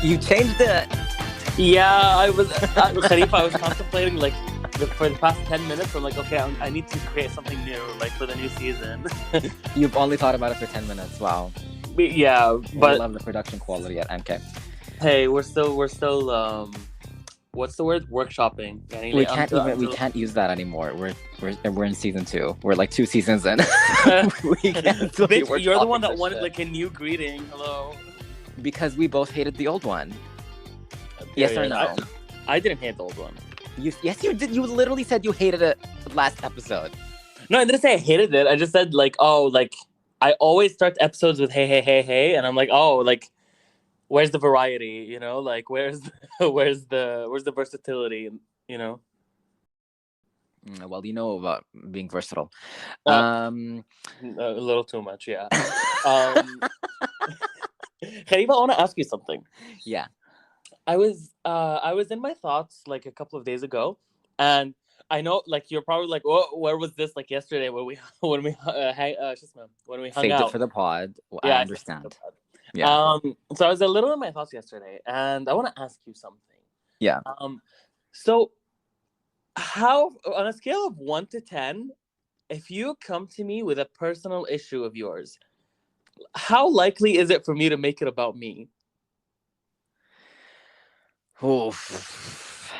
You changed it. Yeah, Khalifa, I was contemplating like for the past 10 minutes. I'm like, okay, I need to create something new, like for the new season. You've only thought about it for 10 minutes. Wow. Yeah, We but love the production quality at MK. hey, we're still what's the word? Workshopping. We can't use that anymore. We're in season 2. We're like 2 seasons in. We can't still be Bitch, you're the one that workshopping wanted this like a new greeting. Hello. shit. Because we both hated the old one. Yes or Period. no? I didn't hate the old one. Yes, you did. You literally said you hated it last episode. No, I didn't say I hated it. I just said like, oh, like I always start episodes with hey, hey, hey, hey, and I'm like, oh, like where's the variety? You know, like where's the versatility? You know. Well, you know about being versatile. A little too much, yeah. Khalifa, I want to ask you something. Yeah. I was in my thoughts like a couple of days ago, and I know like you're probably like, oh, where was this like yesterday when we when we hung Saved out? it for the pod. Well, Yeah, I understand. Yeah. So I was a little in my thoughts yesterday, and I want to ask you something. Yeah. So how on a scale of 1 to 10, if you come to me with a personal issue of yours, how likely is it for me to make it about me? Oof.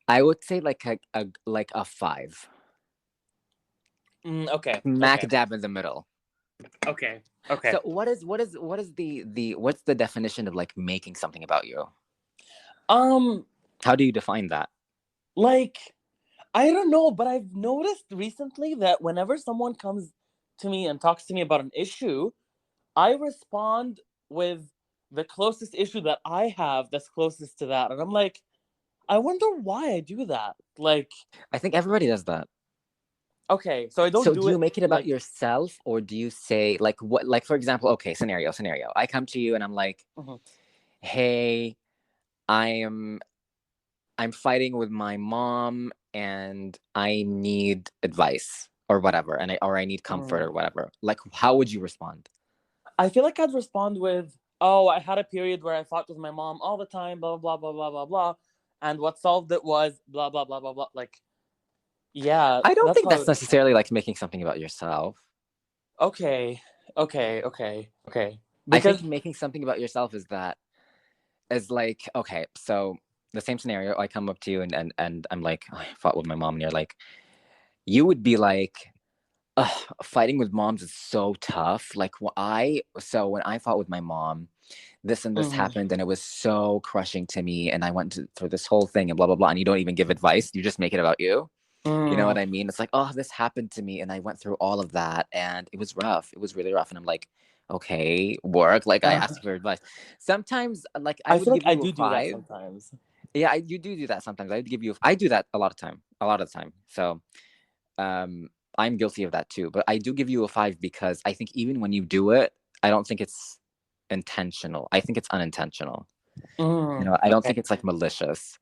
I would say like a 5. Okay. Smack dab in the middle. Okay. So what's the definition of like making something about you? How do you define that? Like, I don't know, but I've noticed recently that whenever someone comes to me and talks to me about an issue, I respond with the closest issue that I have that's closest to that. And I'm like, I wonder why I do that. Like, I think everybody does that. Okay, so I don't so do do it. You make it about like, yourself, or do you say like what? Like for example, okay, scenario. I come to you and I'm like, hey, I'm fighting with my mom and I need advice or whatever, and I need comfort or whatever. Like, how would you respond? I feel like I'd respond with, oh, I had a period where I fought with my mom all the time, blah, blah, blah, blah, blah, blah. And what solved it was blah, blah, blah, blah, blah. Like, yeah. I don't think that's necessarily like making something about yourself. Okay. Because I think making something about yourself is like, okay, so the same scenario, I come up to you and I'm like, oh, I fought with my mom, and you're like, you would be like, fighting with moms is so tough. Like when I fought with my mom, this and this happened, and it was so crushing to me, and I went through this whole thing and blah blah blah, and you don't even give advice, you just make it about you. You know what I mean? It's like, oh, this happened to me and I went through all of that and it was rough. It was really rough. And I'm like, okay, work. Like I asked for advice. Sometimes like I would feel give like you I do a 5. that sometimes. Yeah, you do that sometimes. I do that a lot of the time. So I'm guilty of that too. But I do give you a 5 because I think even when you do it, I don't think it's intentional. I think it's unintentional. You know, I don't think it's like malicious.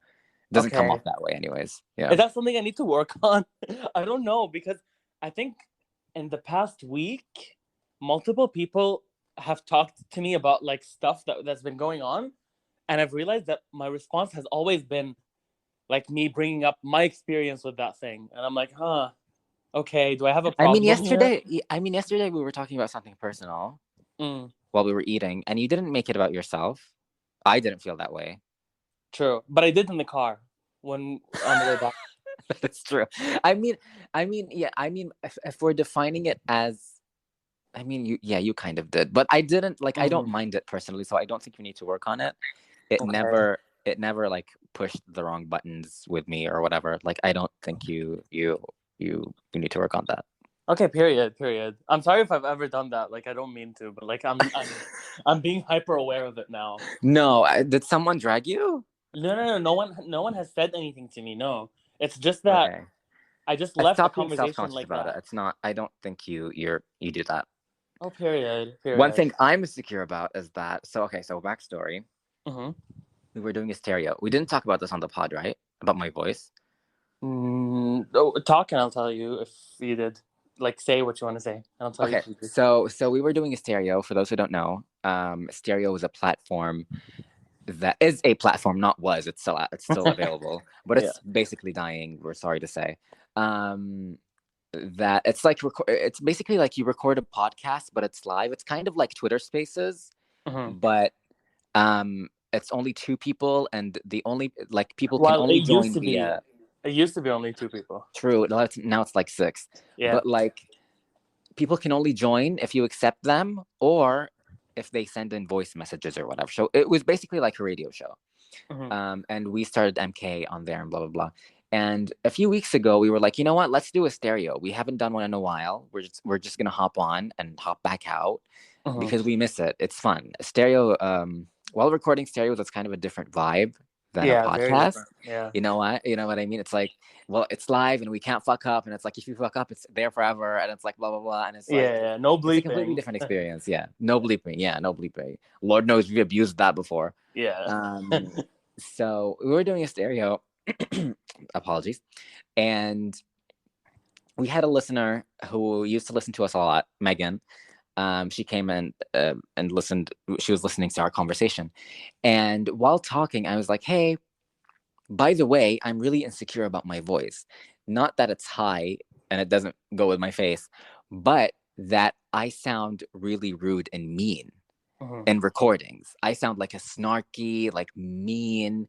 Doesn't come off that way anyways. Yeah. Is that something I need to work on? I don't know, because I think in the past week, multiple people have talked to me about like stuff that's been going on, and I've realized that my response has always been like me bringing up my experience with that thing, and I'm like, okay, do I have a problem? Yesterday we were talking about something personal while we were eating, and you didn't make it about yourself. I didn't feel that way. True, but I did in the car when on the way back. That's true. I mean, if we're defining it as, you kind of did, but I didn't. Like, I don't mind it personally, so I don't think you need to work on it. It never like pushed the wrong buttons with me or whatever. Like, I don't think you need to work on that. Okay, period. I'm sorry if I've ever done that. Like, I don't mean to, but like, I'm being hyper aware of it now. No, did someone drag you? No. No one has said anything to me. No, it's just that I just left the conversation like about that. It's not. I don't think you do that. Oh, period. One thing I'm insecure about is that. So backstory. We were doing a stereo. We didn't talk about this on the pod, right? About my voice. Talk and I'll tell you if you did. like say what you want to say. I'll tell you. Okay, so we were doing a stereo. For those who don't know, stereo is a platform that is a platform, not was. It's still available, but Yeah. it's basically dying. We're sorry to say. That it's like it's basically like you record a podcast, but it's live. It's kind of like Twitter Spaces, but it's only two people, and the only like people can Well, only join via. it used to be only two people. True. Now it's like six. Yeah. But like people can only join if you accept them or if they send in voice messages or whatever. So it was basically like a radio show. And we started MK on there and blah, blah, blah. And a few weeks ago, we were like, you know what? Let's do a stereo. We haven't done one in a while. We're just going to hop on and hop back out because we miss it. It's fun. Stereo, while recording stereos, it's kind of a different vibe than a podcast. Yeah. You know what? You know what I mean? It's like, well, it's live and we can't fuck up. And it's like, if you fuck up, it's there forever. And it's like, blah, blah, blah. And it's like, no bleeping. It's a completely different experience. Yeah. No bleeping. Yeah. No bleeping. Lord knows we abused that before. Yeah. So we were doing a stereo. Apologies. And we had a listener who used to listen to us a lot, Megan. She came in and listened. She was listening to our conversation. And while talking, I was like, hey, by the way, I'm really insecure about my voice. Not that it's high and it doesn't go with my face, but that I sound really rude and mean in recordings. I sound like a snarky, like mean,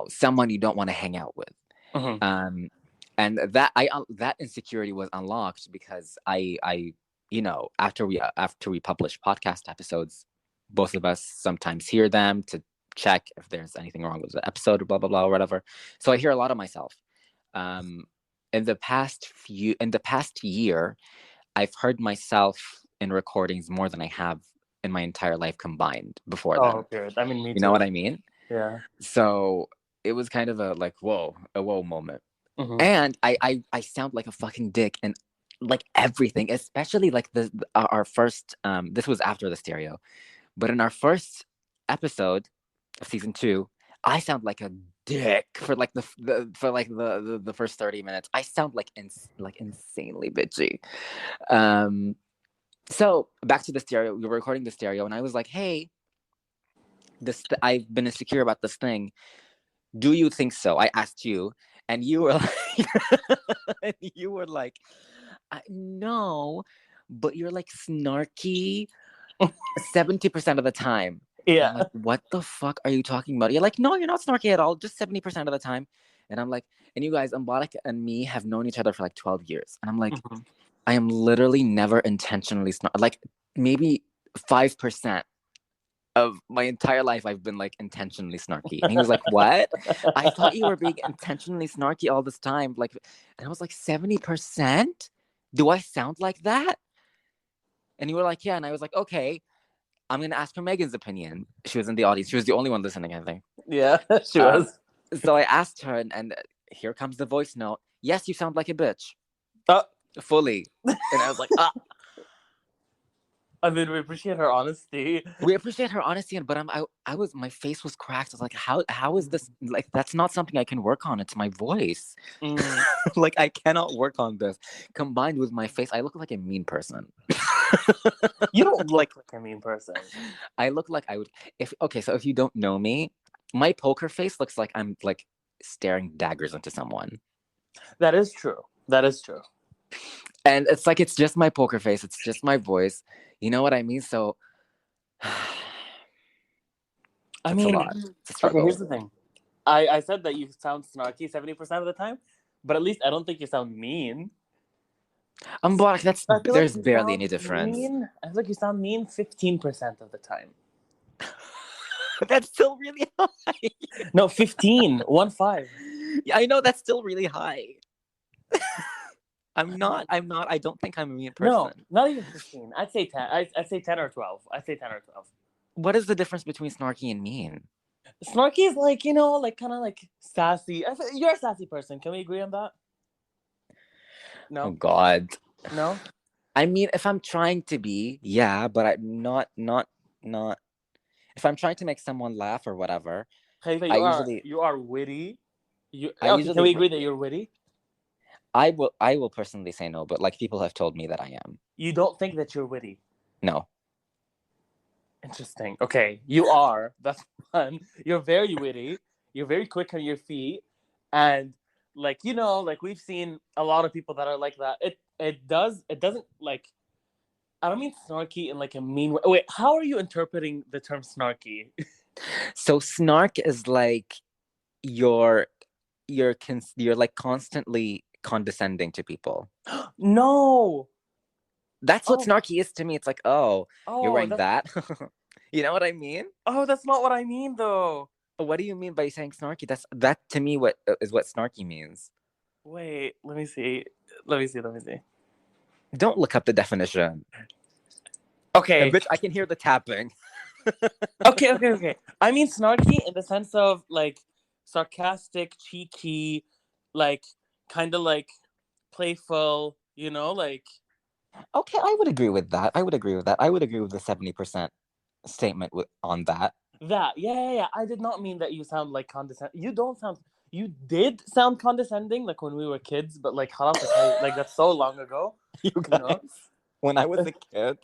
someone you don't want to hang out with. And that insecurity was unlocked because I after we publish podcast episodes, both of us sometimes hear them to check if there's anything wrong with the episode or blah blah blah or whatever. So I hear a lot of myself. In the past year, I've heard myself in recordings more than I have in my entire life combined before then. Okay. I mean, me too. You know what I mean? Yeah. So it was kind of a whoa moment. And I sound like a fucking dick and like everything, especially like our first this was after the stereo, but in our first episode of season 2, I sound like a dick for like the first 30 minutes. I sound like insanely bitchy. So back to the stereo. We were recording the stereo, and I was like, "Hey, I've been insecure about this thing. Do you think so?" I asked you, and you were like, no, but you're like snarky 70% of the time. Yeah. I'm like, what the fuck are you talking about? You're like, no, you're not snarky at all, just 70% of the time. And I'm like, and you guys, Mbarak and me have known each other for like 12 years. And I'm like, I am literally never intentionally snarky. Like maybe 5% of my entire life I've been like intentionally snarky. And he was like, what? I thought you were being intentionally snarky all this time. Like, and I was like, 70%? Do I sound like that? And you were like, yeah. And I was like, okay, I'm going to ask her Megan's opinion. She was in the audience. She was the only one listening, I think. Yeah, she was. So I asked her, and here comes the voice note. Yes, you sound like a bitch. Fully. And I was like, I mean, we appreciate her honesty. We appreciate her honesty, but my face was cracked. I was like, how is this? Like, that's not something I can work on. It's my voice. Like, I cannot work on this. Combined with my face, I look like a mean person. You don't look like a mean person. I look like I would. So if you don't know me, my poker face looks like I'm like staring daggers into someone. That is true. And it's like, it's just my poker face. It's just my voice. You know what I mean? So, I mean, okay, here's the thing. I said that you sound snarky 70% of the time, but at least I don't think you sound mean. Black. There's barely any difference. I feel like you sound mean 15% of the time. That's still really high. No, 15. 1-5. Yeah, I know that's still really high. I'm not. I don't think I'm a mean person. No, not even 15. I'd say 10. I'd say 10 or 12. I'd say 10 or 12. What is the difference between snarky and mean? Snarky is like, like kind of like sassy. You're a sassy person. Can we agree on that? No. Oh God. No. I mean, if I'm trying to be, yeah, but I'm not. If I'm trying to make someone laugh or whatever, Khalifa, you are witty. Can we agree that you're witty? I will personally say no, but like people have told me that I am. You don't think that you're witty? No. Interesting. Okay, you are. That's fun. You're very witty. You're very quick on your feet, and like like we've seen a lot of people that are like that. It doesn't like. I don't mean snarky in like a mean way. Wait, how are you interpreting the term snarky? So snark is like you're you're like constantly condescending to people. No. That's what Oh, snarky is to me. It's like, oh, you're oh, wearing that's that. You know what I mean? that's not what I mean though. What do you mean by saying snarky? That to me what is what snarky means. Wait, let me see. Let me see. Let me see. Don't look up the definition. Okay. Bitch, I can hear the tapping. Okay. I mean snarky in the sense of like sarcastic, cheeky, like kind of like playful, like Okay, I would agree with that. I would agree with that. I would agree with the 70% statement on that. that. Yeah. I did not mean that you sound like condescending. You don't sound. You did sound condescending, like when we were kids, but like Khalifa, like that's so long ago, You you know. guys, when I was a kid,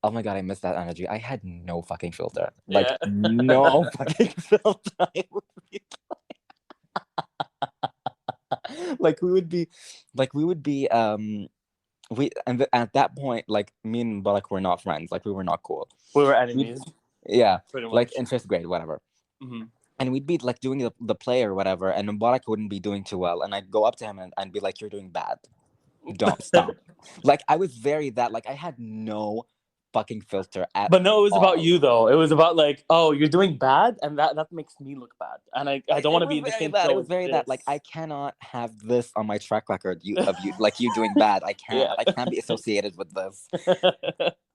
oh my god, I missed that energy. I had no fucking filter. Like Yeah. no fucking filter. I would be like we would be at that point, like me and Balak were not friends. Like we were not cool. We were enemies, Yeah, pretty like much. in fifth grade, whatever. Mm-hmm. And we'd be like doing the play or whatever, and Mubarak wouldn't be doing too well, and I'd go up to him and be like, "You're doing bad. Don't stop." Like I was very that. Like I had no fucking filter at But no, it was about all. you though. It was about like, oh, you're doing bad, and that makes me look bad, and I don't want It to be was in the very same that. It show was as very that. this. Like I cannot have this on my track record. You like you doing bad. I can't. Yeah. I can't be associated with this.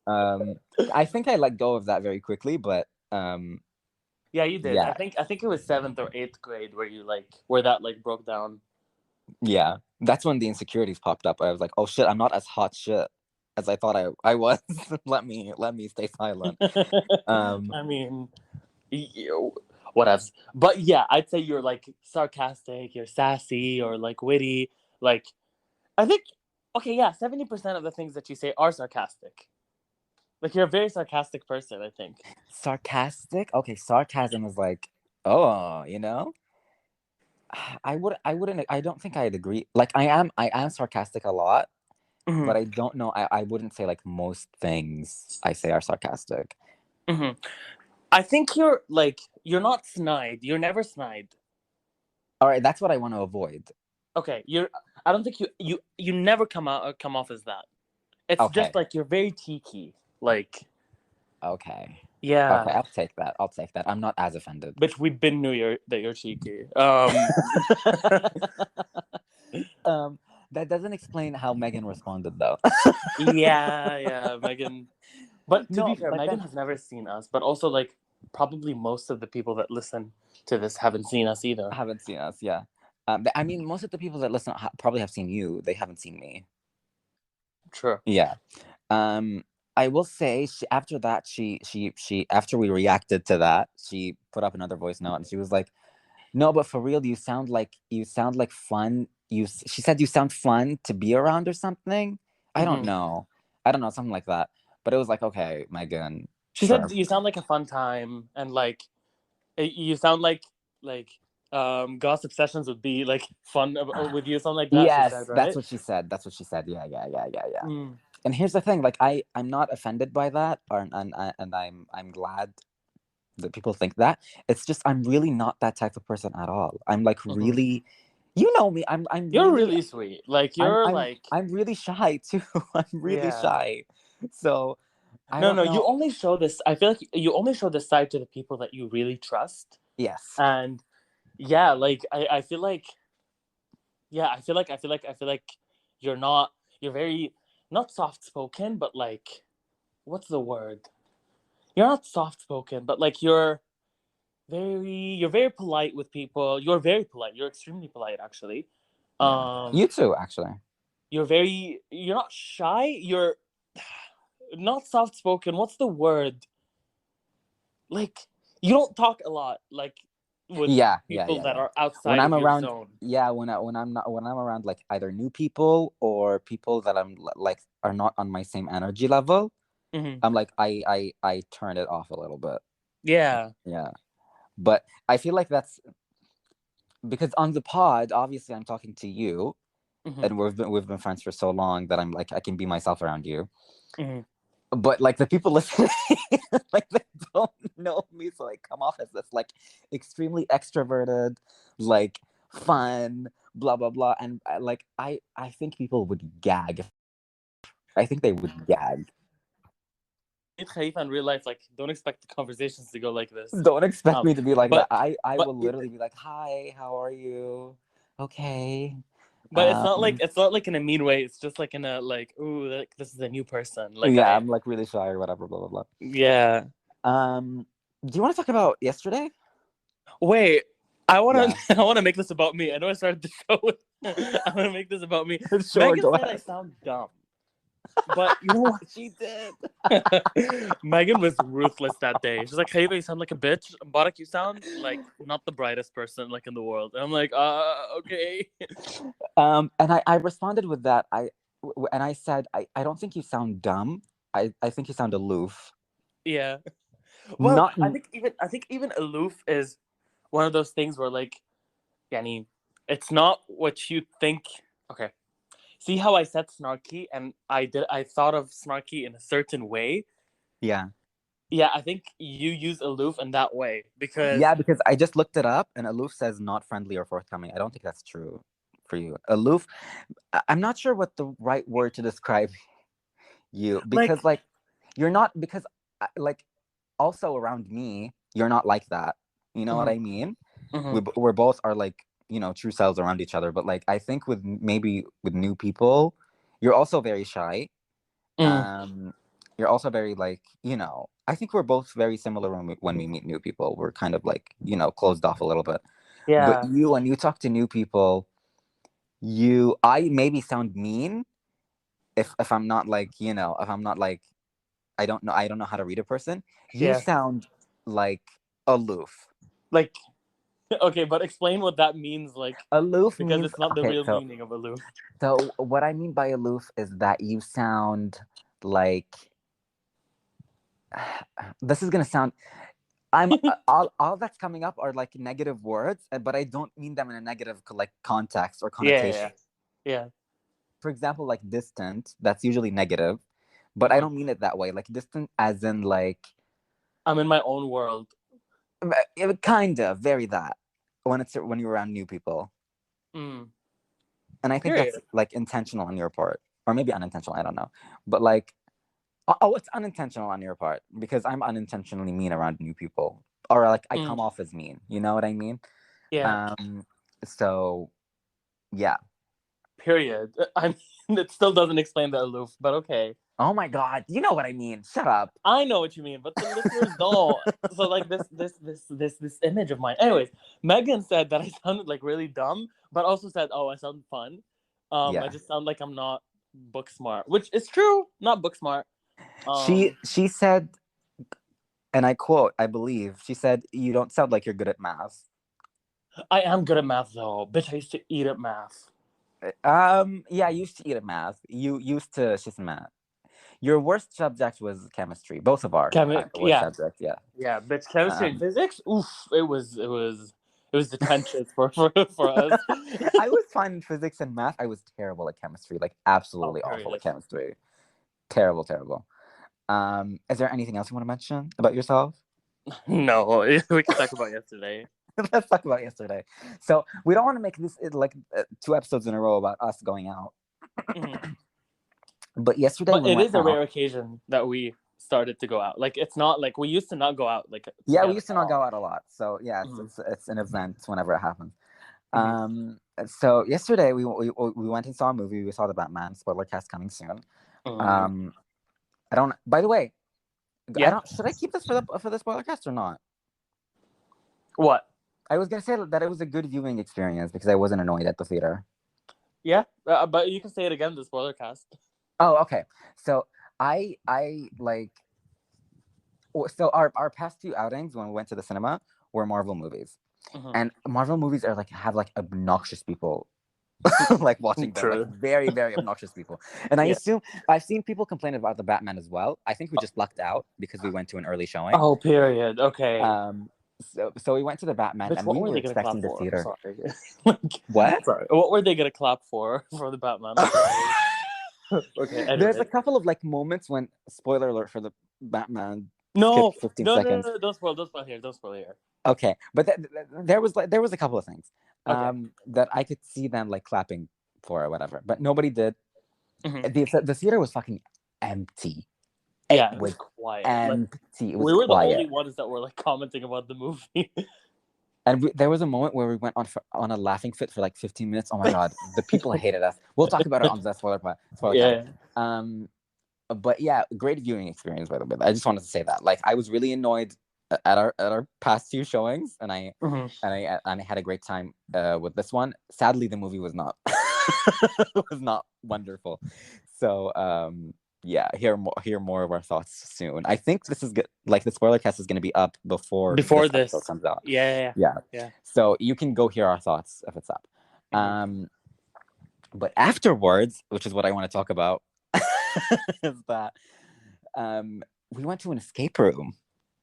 Um, I think I let go of that very quickly, but Yeah, you did. yeah, I think it was 7th or 8th grade where that like broke down. yeah. That's when the insecurities popped up. I was like, oh shit, I'm not as hot shit as I thought I was. let me stay silent. I mean, what else? But yeah, I'd say you're like sarcastic, you're sassy, or like witty. Like, I think, okay, yeah, 70% of the things that you say are sarcastic. Like, you're a very sarcastic person, I think. Sarcastic. Okay, sarcasm is like, oh, I wouldn't. I don't think I'd agree. Like I am sarcastic a lot, Mm-hmm. but I don't know. I wouldn't say like most things I say are sarcastic. Mm-hmm. I think you're not snide. You're never snide. All right, that's what I want to avoid. Okay, I don't think you never come off as that. It's Okay, just like you're very cheeky. Like, okay, yeah, okay. I'll take that. I'll take that. I'm not as offended. but we been knew that you're cheeky. That doesn't explain how Megan responded though. Yeah, Megan. But to be No, fair, but Megan then has never seen us. But also, like, probably most of the people that listen to this haven't seen us either. haven't seen us. Yeah. I mean, most of the people that listen probably have seen you. They haven't seen me. Sure. Yeah. Um, I will say after that, after we reacted to that, she put up another voice note and she was like, "No, but for real, you sound like fun. She said you sound fun to be around or something. I don't Mm-hmm. know. I don't know, something like that. But it was like, okay, Megan, She sure. said you sound like a fun time, and like you sound like gossip sessions would be like fun with you, something like that. She Yes, said, right? that's what she said. Yeah. Mm. And here's the thing, like I'm not offended by that, and I'm glad that people think that. It's just I'm really not that type of person at all. I'm like Mm-hmm. really, you know me. I'm You're really really sweet. Like I'm you're I'm like I'm really shy too. I'm really yeah. shy. So I No, don't no. You know. only show this. I feel like you only show this side to the people that you really trust, Yes. and yeah, like I feel like yeah, I feel like you're not you're very not soft spoken, but like what's the word? You're not soft spoken, but like you're very polite with people. You're very polite. You're extremely polite actually. Yeah. Um You too, actually. you're not shy. You're not soft spoken. What's the word? Like you don't talk a lot. Like with Yeah, yeah, people yeah, that yeah. are When outside I'm of your around, zone. yeah, when I'm around like either new people or people that like are not on my same energy level, Hmm. I'm like I turn it off a little bit. Yeah. Yeah. But I feel like that's because on the pod, obviously I'm talking to you Hmm. and we've been friends for so long that I'm like I can be myself around you. Hmm. But like the people listening, like they don't know me, so I come off as this like extremely extroverted, like fun, blah blah blah, and like I think people would gag. I think they would gag. Meet Khalifa in real life, like, don't expect the conversations to go like this. Don't expect Um, me to be like that. but I but will literally be like, "Hi, how are you? Okay." but Um, it's not like in a mean way. It's just like in a like, ooh, like this is a new person. Like yeah, I, I'm like really shy or whatever, blah blah yeah. blah. Do you want to talk about yesterday? Wait, I wanna Yeah, I wanna make this about me. I know I started the show with I wanna make this about me. sure, Megan go said I ahead. sound dumb. But you know what? She did. Megan was ruthless that day. She's like, "Hey, you sound like a bitch. Barak, you sound like not the brightest person like in the world." And I'm like, okay." And I responded with that. And I said, I don't think you sound dumb. I think you sound aloof. Yeah. Well, Not, I think even aloof is one of those things where like, yani, it's not what you think. Okay. See how I said snarky and I thought of snarky in a certain way. yeah. Yeah, I think you use aloof in that way because Yeah, because I just looked it up and aloof says not friendly or forthcoming. I don't think that's true for you. Aloof, I'm not sure what the right word to describe you like because like you're not because like also around me, you're not like that. You know what mhm, I mean? mhm, We're both are like, true selves around each other, but like I think with maybe with new people, you're also very shy. mhm. um you're also very like, I think we're both very similar when we meet new people. We're kind of like, closed off a little bit. But Yeah, you, when you talk to new people, I maybe sound mean if I'm not like, if I'm not like, I don't know how to read a person. You yeah. sound like aloof. Like, okay, but explain what that means, like, Aloof because means, it's not the okay, real so meaning of aloof. what I mean by aloof is that you sound like this is gonna sound I'm all that's coming up are like negative words, but I don't mean them in a negative like context or Yeah, connotation. yeah, yeah. For example, like distant, that's usually negative, but I Mhm. don't mean it that way. Like distant, as in like I'm in my own world. kind of very that when you're around new people, Mm. and I think that's Period. like intentional on your part, or maybe unintentional. I don't know, but like oh, it's unintentional on your part because I'm unintentionally mean around new people, or like I Mm. come off as mean. You know what I mean? Yeah. Um, so yeah. Period. I mean, it still doesn't explain the aloof, but okay. Oh my God, you know what I mean. Shut up. I know what you mean, but the listeners don't. So like this image of mine. Anyways, Megan said that I sounded like really dumb, but also said, "Oh, I sound fun. I Yeah. just sound like I'm not book smart," which is true. Not book smart. She said, and I quote, I believe, she said, "You don't sound like you're good at math." I am good at math though. Bitch, I used to eat at math. Yeah, I used to eat at math. You used to she's math. Your worst subject was chemistry. Both of our worst Yeah, subjects, yeah. yeah. Bitch, chemistry and Um, physics. Oof, it was the trenches for us. I was fine in physics and math. I was terrible at chemistry, like Oh, absolutely awful at period. chemistry. Terrible, terrible. Is there anything else you want to mention about yourself? No, we can talk about yesterday. Let's talk about yesterday. So we don't want to make this like 2 episodes in a row about us going out. Mhm. But yesterday But we it went is a out. rare occasion that we started to go out. Like it's not like we used to not go out like Yeah, we together used to at not all. go out a lot. So yeah, it's Hmm. it's, it's an event whenever it happens. Hmm. So yesterday we went and saw a movie. We saw the Batman spoiler cast coming soon. Hmm. Um, I don't. By the way, I Yeah. don't. Should I keep this for the spoiler cast or not? What? I was gonna say that it was a good viewing experience because I wasn't annoyed at the theater. Yeah. But you can say it again. The spoiler cast. Oh, okay. So I like so our past 2 outings when we went to the cinema were Marvel movies. And Marvel movies are like have like obnoxious people like watching them, like True. very, very obnoxious people. And I Yeah. assume I've seen people complain about the Batman as well. I think we just lucked out because we went to an early showing. Oh, period. Okay. So we went to the Batman Bitch, and what we were were they gonna clap expecting the for? theater. Sorry. Like, What? sorry. What were they gonna clap for the Batman? I'm sorry. Okay. There's a Anyway. couple of like moments when, spoiler alert for the Batman, skip No, 15 no, no, seconds. no. Don't spoil here. Don't spoil here. Okay, but there was a couple of things Okay. that I could see them like clapping for or whatever, but nobody did. Mhm. The theater was fucking empty. It Yeah, it was was quiet. Like empty. It was we were the quiet. only ones that were like commenting about the movie. And there was a moment where we went on a laughing fit for like 15 minutes. Oh my god, the people hated us. We'll talk about it on the spoiler cast. Yeah. But yeah, great viewing experience by the way. I just wanted to say that. Like, I was really annoyed at our past two showings, and I had a great time with this one. Sadly, the movie was not was not wonderful. So yeah, hear more of our thoughts soon. I think this is good. Like, the spoiler cast is going to be up before Before this this. episode comes out. Yeah. Yeah. So you can go hear our thoughts if it's up. But afterwards, which is what I want to talk about, is that we went to an escape room.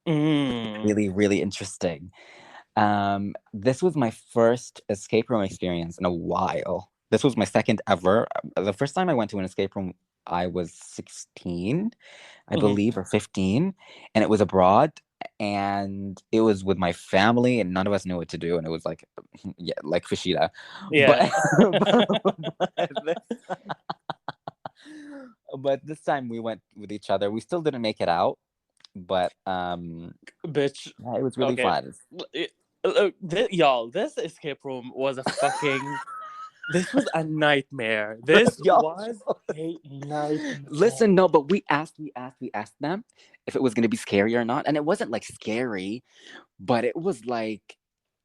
Really, really interesting. This was my first escape room experience in a while. This was my second ever. The first time I went to an escape room, I was 16, I believe, or 15, and it was abroad, and it was with my family, and none of us knew what to do, and it was like, yeah, like Kushida. Yeah. But this time we went with each other. We still didn't make it out, but Bitch. yeah, it was really fun. Y'all, this escape room was a fucking. This was a nightmare. This was a nightmare. Listen, no, but we asked them if it was gonna be scary or not, and it wasn't like scary, but it was like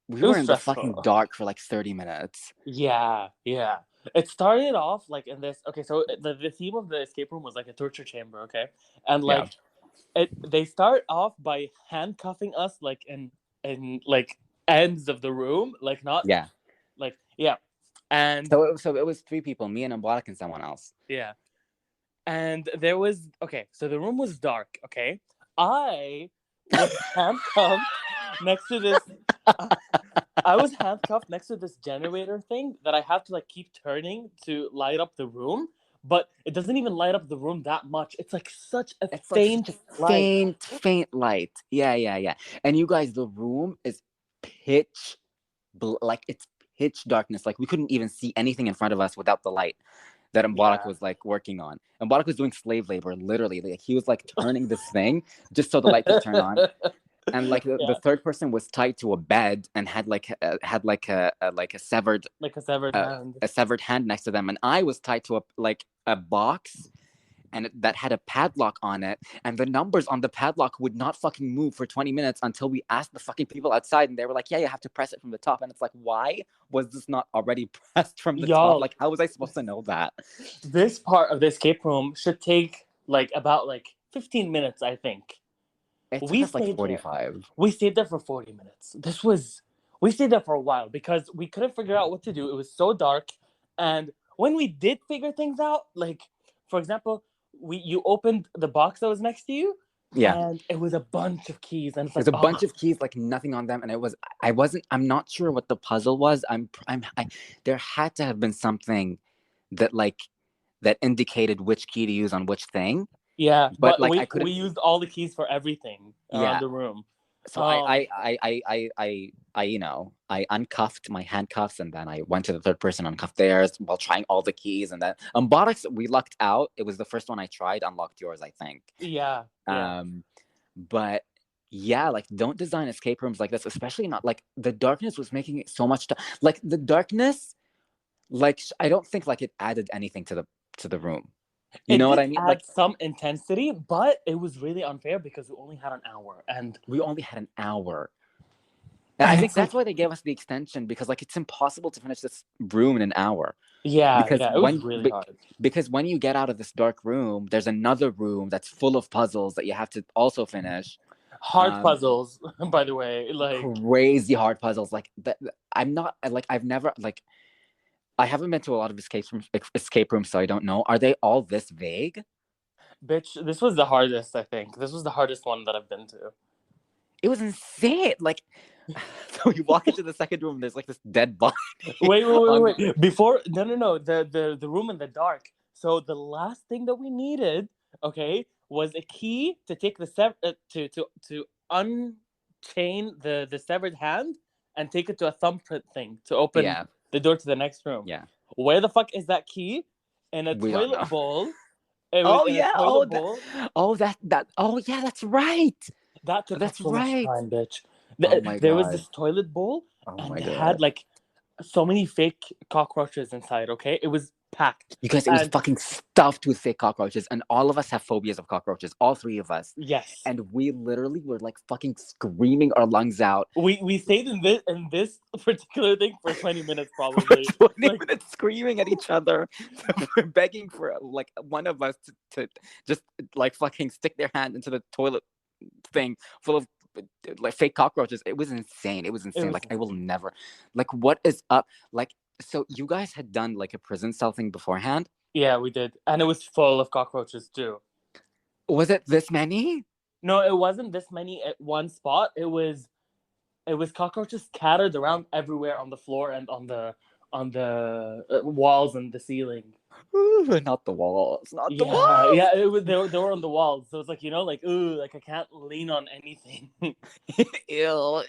we were in the fucking dark for like 30 minutes. Yeah. It started off like in this. Okay, so the theme of the escape room was like a torture chamber. Okay, and like they start off by handcuffing us like in like ends of the room, like not like and so it was three people, me and Mbarak and someone else. Yeah. And there was so the room was dark. Okay, I was handcuffed next to this. I was handcuffed next to this generator thing that I have to like keep turning to light up the room, but it doesn't even light up the room that much. It's like such a faint light. Yeah. And you guys, the room is pitch like it's pitch darkness. Like, we couldn't even see anything in front of us without the light that Mbarak was like working on. Mbarak was doing slave labor, literally. Like, he was like turning this thing just so the light could turn on. And like the third person was tied to a bed and had a severed hand next to them, and I was tied to a box, and that had a padlock on it, and the numbers on the padlock would not fucking move for 20 minutes until we asked the fucking people outside, and they were like, yeah, you have to press it from the top. And it's like, why was this not already pressed from the top? Like, how was I supposed to know that? This part of the escape room should take like about 15 minutes, I think. We took us like 45. We stayed there for 40 minutes. We stayed there for a while because we couldn't figure out what to do. It was so dark. And when we did figure things out, like, for example, you opened the box that was next to you. Yeah. And it was a bunch of keys. And there's a bunch of keys, like nothing on them. And I'm not sure what the puzzle was. There had to have been something that indicated which key to use on which thing. Yeah, but like we used all the keys for everything around the room. So I uncuffed my handcuffs, and then I went to the third person, uncuffed theirs while trying all the keys, and then Borax, we lucked out. It was the first one I tried, unlocked yours, I think. Yeah. But yeah, like, don't design escape rooms like this, especially not like the darkness was making it so much like the darkness, like I don't think like it added anything to the room. You know what I mean? Like some intensity, but it was really unfair because we only had an hour. And I think that's why they gave us the extension, because like it's impossible to finish this room in an hour. Yeah, it was really hard. Because when you get out of this dark room, there's another room that's full of puzzles that you have to also finish. Hard puzzles, by the way. Like crazy hard puzzles. Like I'm not like I've never like I haven't been to a lot of escape rooms, so I don't know. Are they all this vague? bitch, this was the hardest, I think. This was the hardest one that I've been to. It was insane. Like, so you walk into the second room, there's like this dead body. Wait. Before no. The room in the dark. So the last thing that we needed, okay, was a key to take the to unchain the severed hand and take it to a thumbprint thing to open the door to the next room. Yeah. Where the fuck is that key? In a We don't know. toilet bowl. It was in a toilet bowl. Yeah, that's right. That took That's so right. much time, bitch. Oh my There was God. this toilet bowl, Oh and my it God. had like so many fake cockroaches inside. Okay, it was packed. You guys, it was fucking stuffed with fake cockroaches, and all of us have phobias of cockroaches. All three of us. Yes. And we literally were like fucking screaming our lungs out. We stayed in this particular thing for 20 minutes probably. 20 minutes screaming at each other. We're begging for like one of us to just like fucking stick their hand into the toilet thing full of like fake cockroaches. It was insane. Like I will never like what is up? Like so you guys had done like a prison cell thing beforehand? Yeah, we did. And it was full of cockroaches too. Was it this many? No, it wasn't this many at one spot. It was cockroaches scattered around everywhere on the floor and on the walls and the ceiling. Ooh, not the walls. Not the walls. Yeah, it was they were on the walls. So it's like, you know, like ooh, like I can't lean on anything. Ew.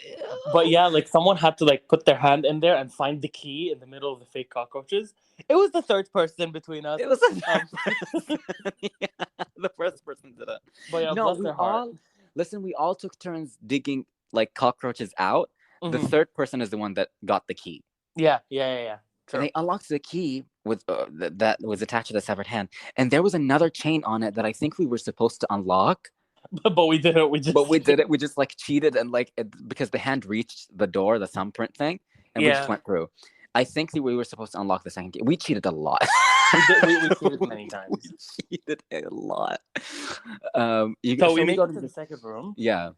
But yeah, like someone had to like put their hand in there and find the key in the middle of the fake cockroaches. It was the third person between us. It was the third person. Yeah, the first person did it. But yeah, no, bless their heart. We all took turns digging like cockroaches out. Mm-hmm. The third person is the one that got the key. Yeah. True. And they unlocked the key with that was attached to the severed hand, and there was another chain on it that I think we were supposed to unlock. But we didn't. We did it. We just like cheated and like because the hand reached the door, the thumbprint thing, and we just went through. I think that we were supposed to unlock the second key. We cheated a lot. we cheated many times. We cheated a lot. So we made it to the second room. Yeah.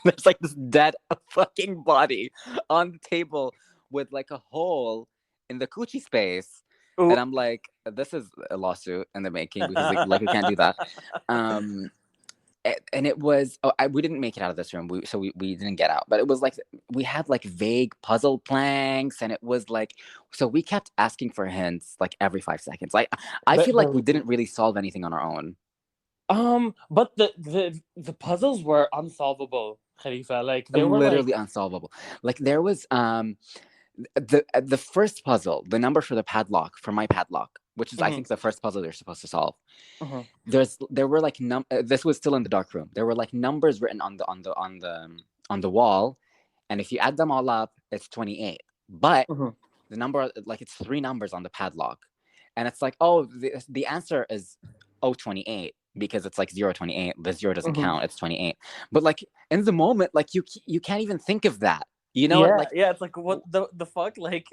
There's like this dead fucking body on the table with like a hole in the coochie space. Ooh. And I'm like, this is a lawsuit in the making because like we can't do that. And it was we didn't make it out of this room, so we didn't get out, but it was like we had like vague puzzle planks, and it was like so we kept asking for hints like every 5 seconds. Like I feel like we didn't really solve anything on our own. But the puzzles were unsolvable, Khalifa. Like they were literally unsolvable. Like there was the first puzzle, the number for the padlock, for my padlock, which is I think the first puzzle they're supposed to solve. There were like this was still in the dark room. There were like numbers written on the wall, and if you add them all up, it's 28. But the number, like it's 3 numbers on the padlock, and it's like, oh, the answer is 28 because it's like 028. The 0 doesn't count. It's 28. But like in the moment, like you can't even think of that. You know, it's like what the fuck, like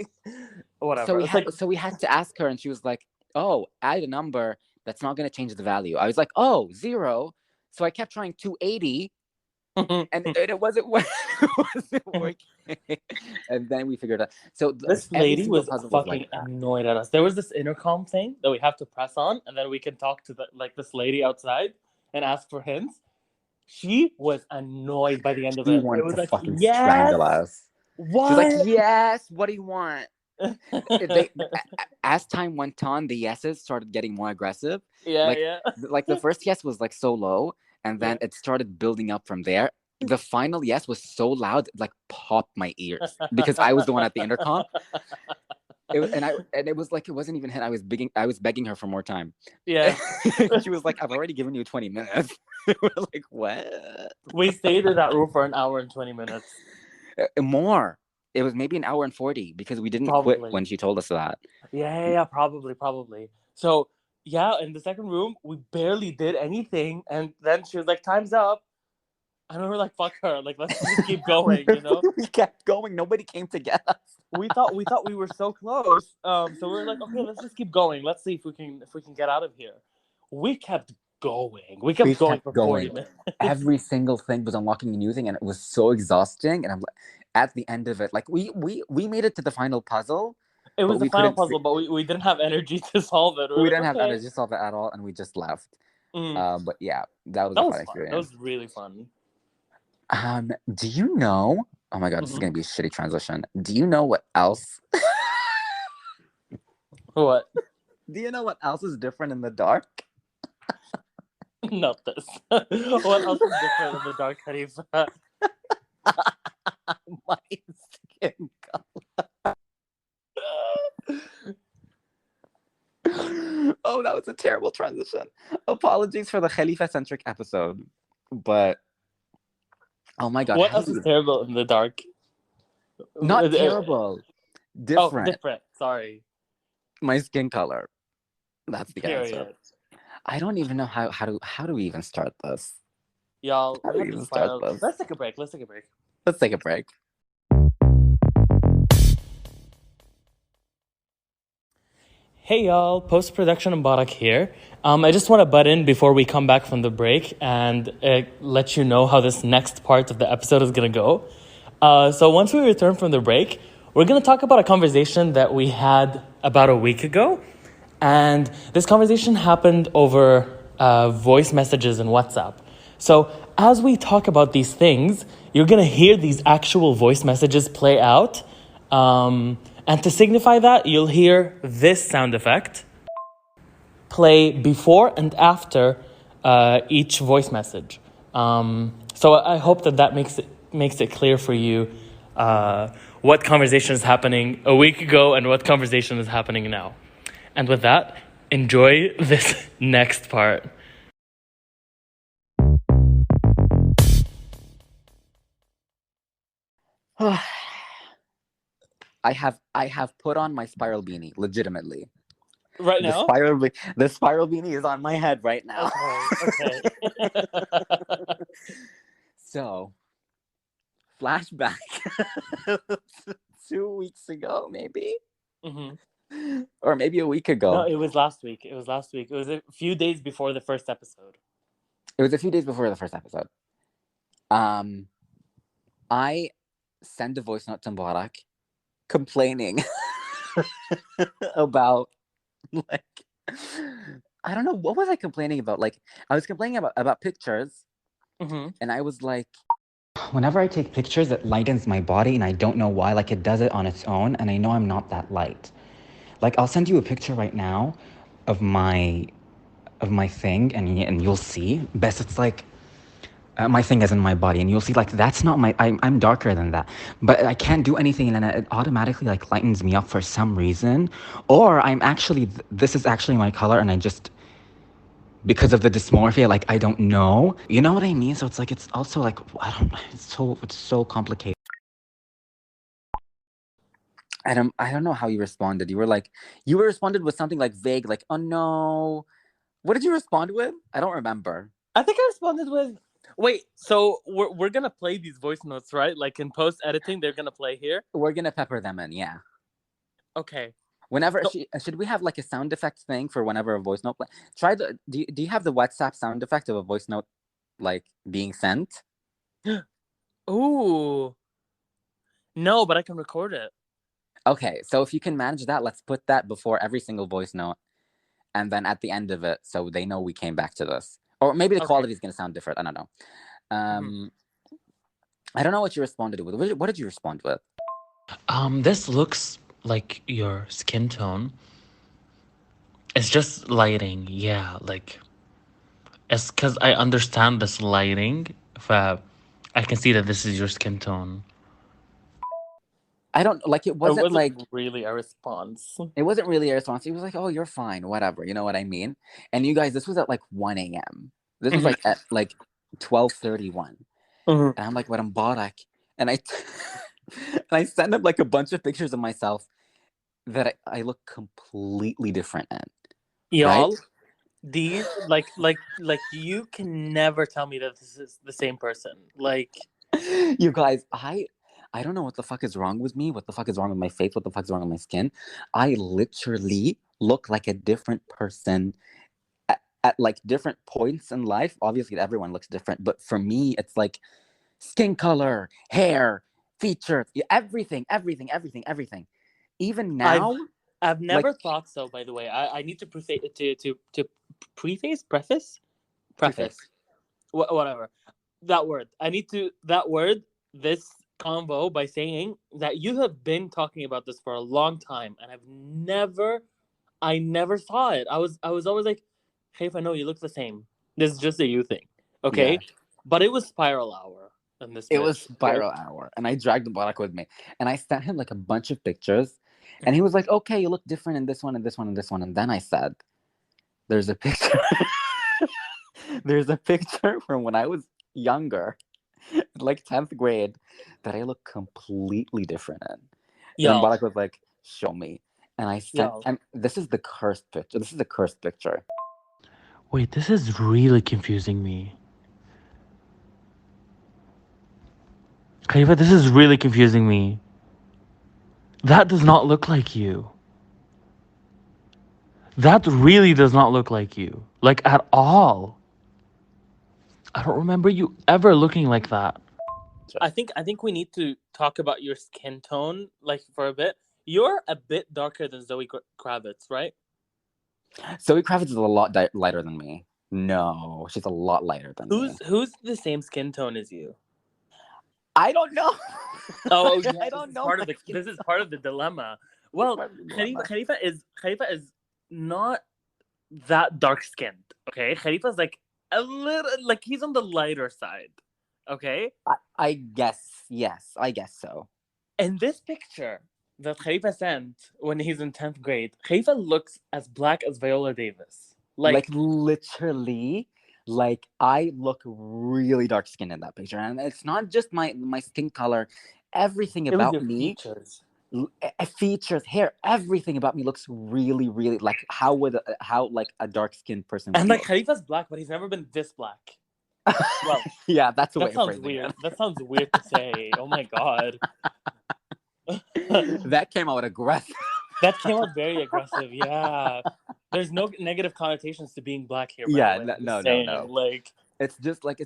whatever. So we had to ask her, and she was like, "Oh, add a number that's not going to change the value." I was like, "Oh, 0." So I kept trying 280, and it wasn't working. And then we figured out. So this lady was fucking annoyed at us. There was this intercom thing that we have to press on, and then we can talk to this lady outside and ask for hints. She was annoyed by the end of it. She wanted to like, fucking strangle us. What? She was like, yes, what do you want? As time went on, the yeses started getting more aggressive. Like the first yes was like so low, and then it started building up from there. The final yes was so loud, it like popped my ears because I was the one at the intercom. It was like it wasn't even hit. I was begging her for more time. Yeah. She was like, I've already given you 20 minutes. We're like, what? We stayed in that room for an hour and 20 minutes. More. It was maybe an hour and 40 because we didn't quit when she told us that. Yeah, probably. So yeah, in the second room, we barely did anything, and then she was like, "Time's up." And we were like, "Fuck her! Like, let's just keep going." You know, we kept going. Nobody came to get us. We thought we were so close. So we were like, "Okay, let's just keep going. Let's see if we can get out of here." We kept going. We We kept going kept for 40 going. minutes. Every single thing was unlocking a new thing, and it was so exhausting. And I'm like, at the end of it, like we made it to the final puzzle, It but was the we final couldn't see. puzzle, but we didn't have energy to solve it. We're We like, didn't have okay. energy to solve it at all, and we just left. Mm. But yeah, that was That a was fun fun. That experience. was really fun. Do you know? Oh my god, this is Mm-hmm. gonna be a shitty transition. Do you know what else? What? Do you know what else is different in the dark? Not this. What else is different in the dark, Khalifa? My skin color. Oh, that was a terrible transition. Apologies for the Khalifa-centric episode, but oh my god, What else is terrible in the dark? not terrible, Oh, different. different. Sorry. My skin color. That's the answer. Period. I don't even know how do we even start this? Y'all, How we do we have to even start spiral. this? Let's take a break. Let's take a break. Let's take a break. Hey y'all, post-production and Barak here. I just want to butt in before we come back from the break and let you know how this next part of the episode is going to go. So once we return from the break, we're going to talk about a conversation that we had about a week ago. And this conversation happened over voice messages and WhatsApp. So as we talk about these things, you're going to hear these actual voice messages play out. And to signify that, you'll hear this sound effect play before and after each voice message. So I hope that makes it clear for you what conversation is happening a week ago and what conversation is happening now. And with that, enjoy this next part. I have put on my spiral beanie, legitimately. Right The now? spiral beanie is on my head right now. Okay. So, flashback 2 weeks ago, maybe, or maybe a week ago. No, it was last week. It was a few days before the first episode. It was a few days before the first episode. I sent a voice note to Mubarak complaining about, like, I don't know, what was I complaining about? Like, I was complaining about pictures, and I was like, whenever I take pictures, it lightens my body, and I don't know why. Like, it does it on its own, and I know I'm not that light. Like, I'll send you a picture right now of my thing, and you'll see. Best, it's like my thing is in my body, and you'll see, like, that's not my. I'm darker than that, but I can't do anything, and it automatically, like, lightens me up for some reason. Or I'm actually, this is actually my color, and I just, because of the dysmorphia, like, I don't know. You know what I mean? So it's like, it's also like, it's so complicated. I don't know how you responded. You responded with something like vague, like, oh no. What did you respond with? I don't remember. I think I responded with, wait, so we're gonna play these voice notes, right? Like in post editing, they're gonna play here. We're gonna pepper them in, yeah. Okay. Whenever should we have like a sound effect thing for whenever a voice note play? Try do you have the WhatsApp sound effect of a voice note like being sent? Ooh. No, but I can record it. Okay, so if you can manage that, let's put that before every single voice note, and then at the end of it, so they know we came back to this. Or maybe the quality is gonna sound different. I don't know. I don't know what you responded with. What did you respond with? This looks like your skin tone. It's just lighting, yeah. Like, it's because I understand this lighting. If I can see that this is your skin tone. I don't like it. Wasn't like really a response. It wasn't really a response. He was like, "Oh, you're fine, whatever." You know what I mean? And you guys, this was at like 1 a.m. This was like at like 12:31, and I'm like, "What? I'm Barak," and I and I send him like a bunch of pictures of myself that I look completely different in. Y'all, right? These like you can never tell me that this is the same person. Like, you guys, I don't know what the fuck is wrong with me. What the fuck is wrong with my face? What the fuck is wrong with my skin? I literally look like a different person at like different points in life, obviously everyone looks different, but for me, it's like skin color, hair, features, everything. Even I've now, I've like never thought so. By the way, I need to preface preface. preface whatever that word. I need to that word this convo by saying that you have been talking about this for a long time, and I never saw it. I was always like, hey, if I know you look the same. This is just a you thing, Yeah. okay? But it was spiral hour in this It was bitch. Okay. spiral hour, and I dragged the Barak with me, and I sent him like a bunch of pictures, and he was like, "Okay, you look different in this one, and this one, and this one." And then I said, "There's a picture. There's a picture from when I was younger, like 10th grade, that I look completely different in." And then Yo, Barak was like, "Show me." And I sent, yo. and this is the cursed picture. This is the cursed picture. Wait, this is really confusing me. Khalifa, this is really confusing me. That does not look like you. That really does not look like you. Like at all. I don't remember you ever looking like that. I think we need to talk about your skin tone like for a bit. You're a bit darker than Zoe Kravitz, right? Zoe Kravitz is a lot lighter than me. No, she's a lot lighter than me. Who's the same skin tone as you? I don't know. Oh yeah, I don't know my skin this is part of the dilemma. Well, part of the Khalifa, dilemma. Khalifa is not that dark skinned. Okay, Khalifa's like a little like he's on the lighter side. Okay, I guess, yes, I guess so. and this picture that Khalifa sent when he's in 10th grade, Khalifa looks as black as Viola Davis. Like Like literally, like I look really dark skinned in that picture, and it's not just my skin color. Everything it was about your me, features. features, hair, everything about me looks really, really like how like a dark skinned person And would like look. Khalifa's black, but he's never been this black. Well, Yeah, that's a way that of sounds phrasing it. weird. That sounds weird to say. Oh my god. That came out aggressive. That came out very aggressive. Yeah. There's no negative connotations to being black here, by the Yeah, way. no, I'm just no, no, saying. no. Like, It's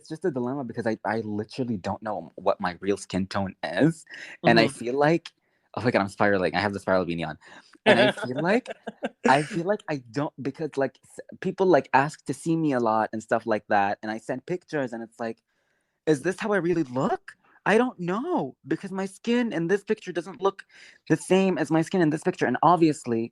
just a dilemma because I literally don't know what my real skin tone is, and I mhm. feel like, oh my god, I'm spiraling. I have the spiral beanie on, and I feel like I don't, because like people like ask to see me a lot and stuff like that, and I send pictures, and it's like, is this how I really look? I don't know, because my skin in this picture doesn't look the same as my skin in this picture, and obviously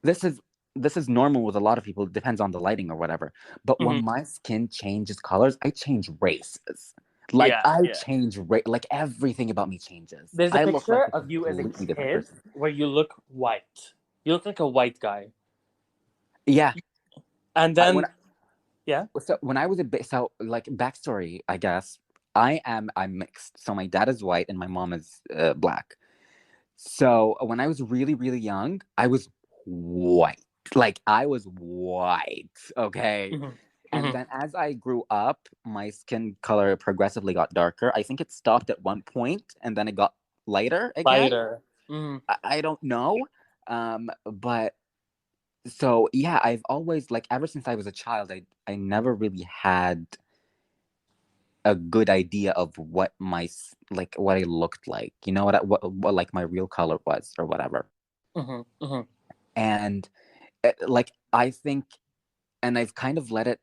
this is this is normal with a lot of people. It depends on the lighting or whatever. But when Mhm. my skin changes colors, I change races. Like Yeah, I yeah. change like everything about me changes. There's a I look like picture a of you as a completely different kid person. where you look white. You look like a white guy. Yeah. And I, when then, yeah. So when I was a bit, so like backstory, I guess I'm mixed. So my dad is white and my mom is black. So when I was really really young, I was white. Like I was white. Okay. Mhm. And Mhm. then as I grew up, my skin color progressively got darker. I think it stopped at one point and then it got lighter again. Lighter. Mhm. I don't know. But so yeah, I've always like ever since I was a child, I never really had a good idea of what like what I looked like. You know what like my real color was or whatever. Mhm. Mhm. And like I think, and I've kind of let it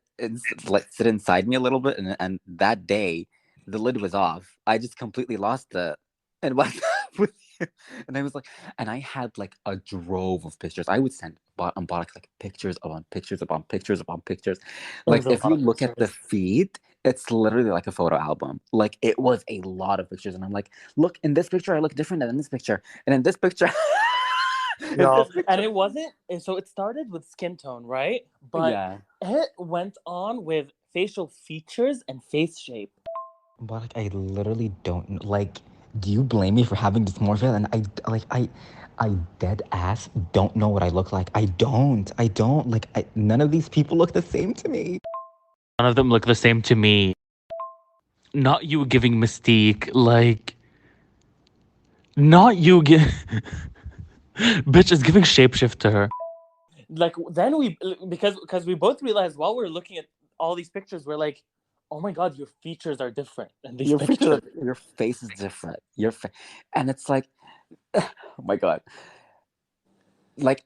like sit inside me a little bit, and that day the lid was off. I just completely lost it. And what with you? And I was like, and I had like a drove of pictures. I would send on bot like pictures upon pictures upon pictures upon pictures. It was Like a if lot you of look at the pictures. feed, it's literally like a photo album. Like it was a lot of pictures, and I'm like, look, in this picture I look different than in this picture, and in this picture, in No, this and picture, it wasn't. And so it started with skin tone, right? But yeah. it went on with facial features and face shape. But like, I literally don't like. Do you blame me for having dysmorphia? And I dead ass don't know what I look like. I don't. I don't. Like, none of these people look the same to me. None of them look the same to me. Not you giving Mystique, like, not you give. Bitch is giving shapeshift to her. like then we because we both realized while we're looking at all these pictures, we're like, oh my god, your features are different in these pictures. Your face is different. And it's like, oh my god. Like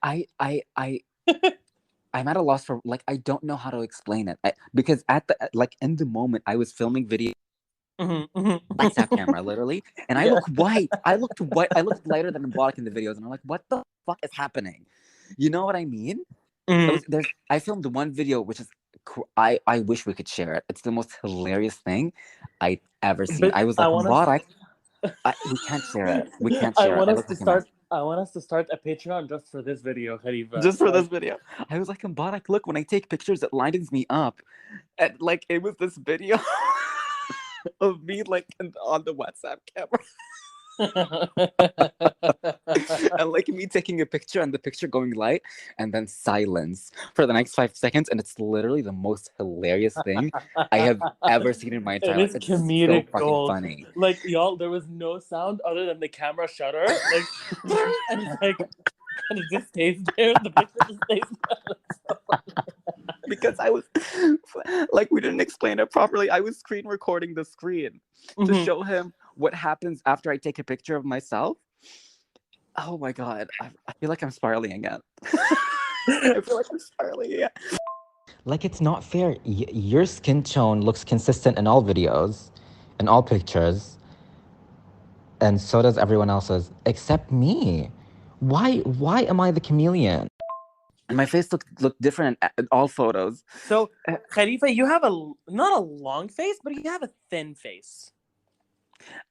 I'm at a loss for, like, I don't know how to explain it. Because at the, like, in the moment I was filming video WhatsApp camera, literally, and I look white. I looked lighter than Embolic in the videos, and I'm like, what the fuck is happening? You know what I mean? I filmed one video which is, I wish we could share it. It's the most hilarious thing I've ever seen. But I was like, we can't share it. We can't share it. I want us to start a Patreon just for this video, Khalifa. Just for this video. I was like, Mubarak, look, when I take pictures, it lightens me up. And like, it was this video of me like on the WhatsApp camera. And like me taking a picture and the picture going light and then silence for the next 5 seconds, and it's literally the most hilarious thing I have ever seen in my entire life. It's comedic so gold. Funny. Like, y'all, there was no sound other than the camera shutter, like, and it's like, and it just stays there. The picture just stays there. Because I was like, we didn't explain it properly. I was screen recording the screen to show him what happens after I take a picture of myself. Oh my god, I feel like I'm spiraling again. I feel like I'm spiraling again. Like, it's not fair. Your skin tone looks consistent in all videos, in all pictures, and so does everyone else's, except me. Why am I the chameleon? And my face looked different in all photos. So, Khalifa, you have not a long face, but you have a thin face.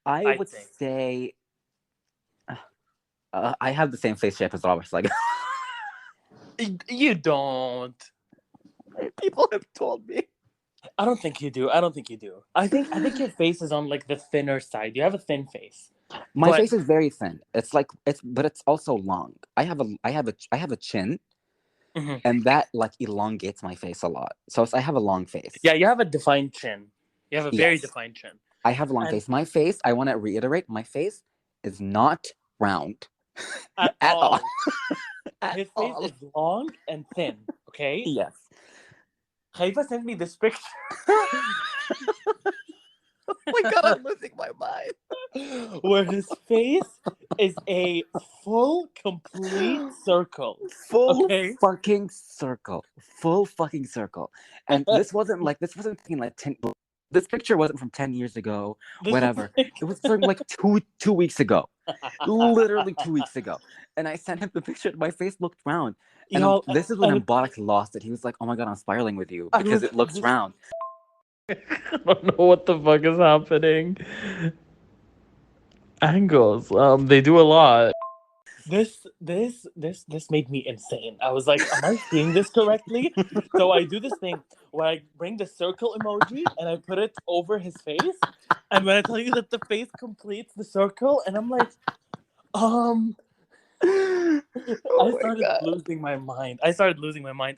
I would say I have the same face shape as always. Like, you don't. People have told me. I don't think you do. I think your face is on like the thinner side. You have a thin face. My face is very thin. But it's also long. I have a chin. And that like elongates my face a lot. So I have a long face. Yeah, you have a defined chin. You have a very defined chin. I have a long face. My face, I want to reiterate, my face is not round. At all. His face is long and thin, okay? Yes. Khalifa sent me this picture. Oh my god, I'm losing my mind. Where his face is a full, complete circle. Full fucking circle. And this wasn't taken like 10. This picture wasn't from 10 years ago, whatever. It was from like two weeks ago. Literally 2 weeks ago. And I sent him the picture and my face looked round. And this is when Embolic lost it. He was like, oh my god, I'm spiraling with you because it looks round. I don't know what the fuck is happening. Angles, they do a lot. This made me insane. I was like, am I seeing this correctly? So I do this thing where I bring the circle emoji and I put it over his face. And when I tell you that the face completes the circle, and I'm like, I started losing my mind.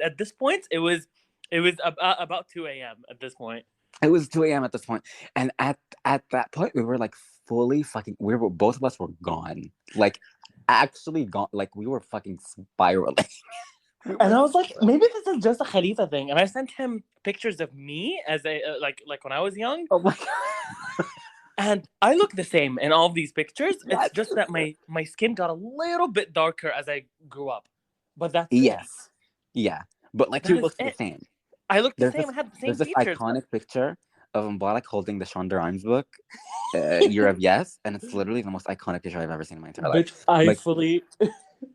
At this point, it was about 2 a.m. at this point. It was 2 a.m. at this point. And at that point, we were like fully fucking, both of us were gone. Like, actually gone. Like, we were fucking spiraling. And I was like, maybe this is just a Khalifa thing. And I sent him pictures of me as a like when I was young. Oh my god. And I look the same in all of these pictures. It's just that my skin got a little bit darker as I grew up. But that's it. Yeah. But like, you look the same. I looked the same. I had the same features. There's this iconic picture of Embolic holding the Shonda Rhimes book, Year of Yes, and it's literally the most iconic picture I've ever seen in my entire life.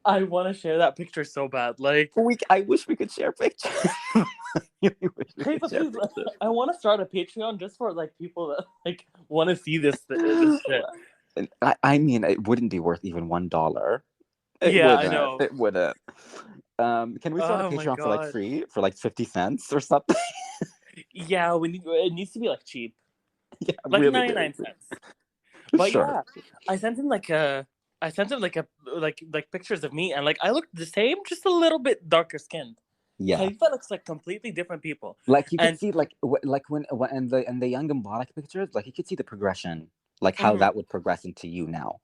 I want to share that picture so bad. Like, I wish we could share pictures. I want to start a Patreon just for like people that like want to see this shit. I mean, it wouldn't be worth even $1. I know. It wouldn't. Can we start a Patreon for like free, for like 50 cents or something? Yeah, it needs to be like cheap. Yeah, like really 99 cents. But sure. Yeah, I sent him like pictures of me, and like I looked the same, just a little bit darker skinned. Yeah, Khalifa looks like completely different people. Like, you could see like when in the young Embolic pictures, like you could see the progression, like how that would progress into you now.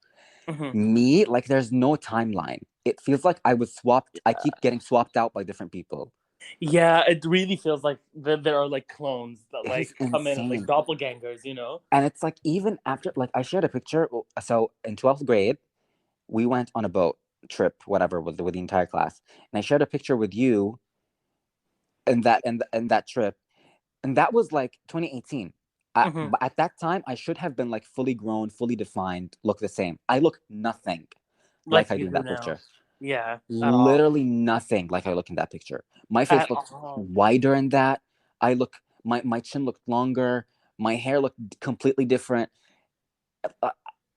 Me, like, there's no timeline. it feels like I was swapped. I keep getting swapped out by different people. Yeah, it really feels like there are like clones that It like is come in like insane. doppelgangers, you know? And it's like even after, like, I shared a picture. So in 12th grade, we went on a boat trip, whatever, with the entire class, and I shared a picture with you in that trip, and that was like 2018. Mm-hmm. But at that time, I should have been like fully grown, fully defined, look the same. I look nothing like Like I you do in do that now. picture. Yeah, at all. Literally nothing like I look in that picture. My face At looks all. wider in that. My chin looked longer. My hair looked completely different. Uh,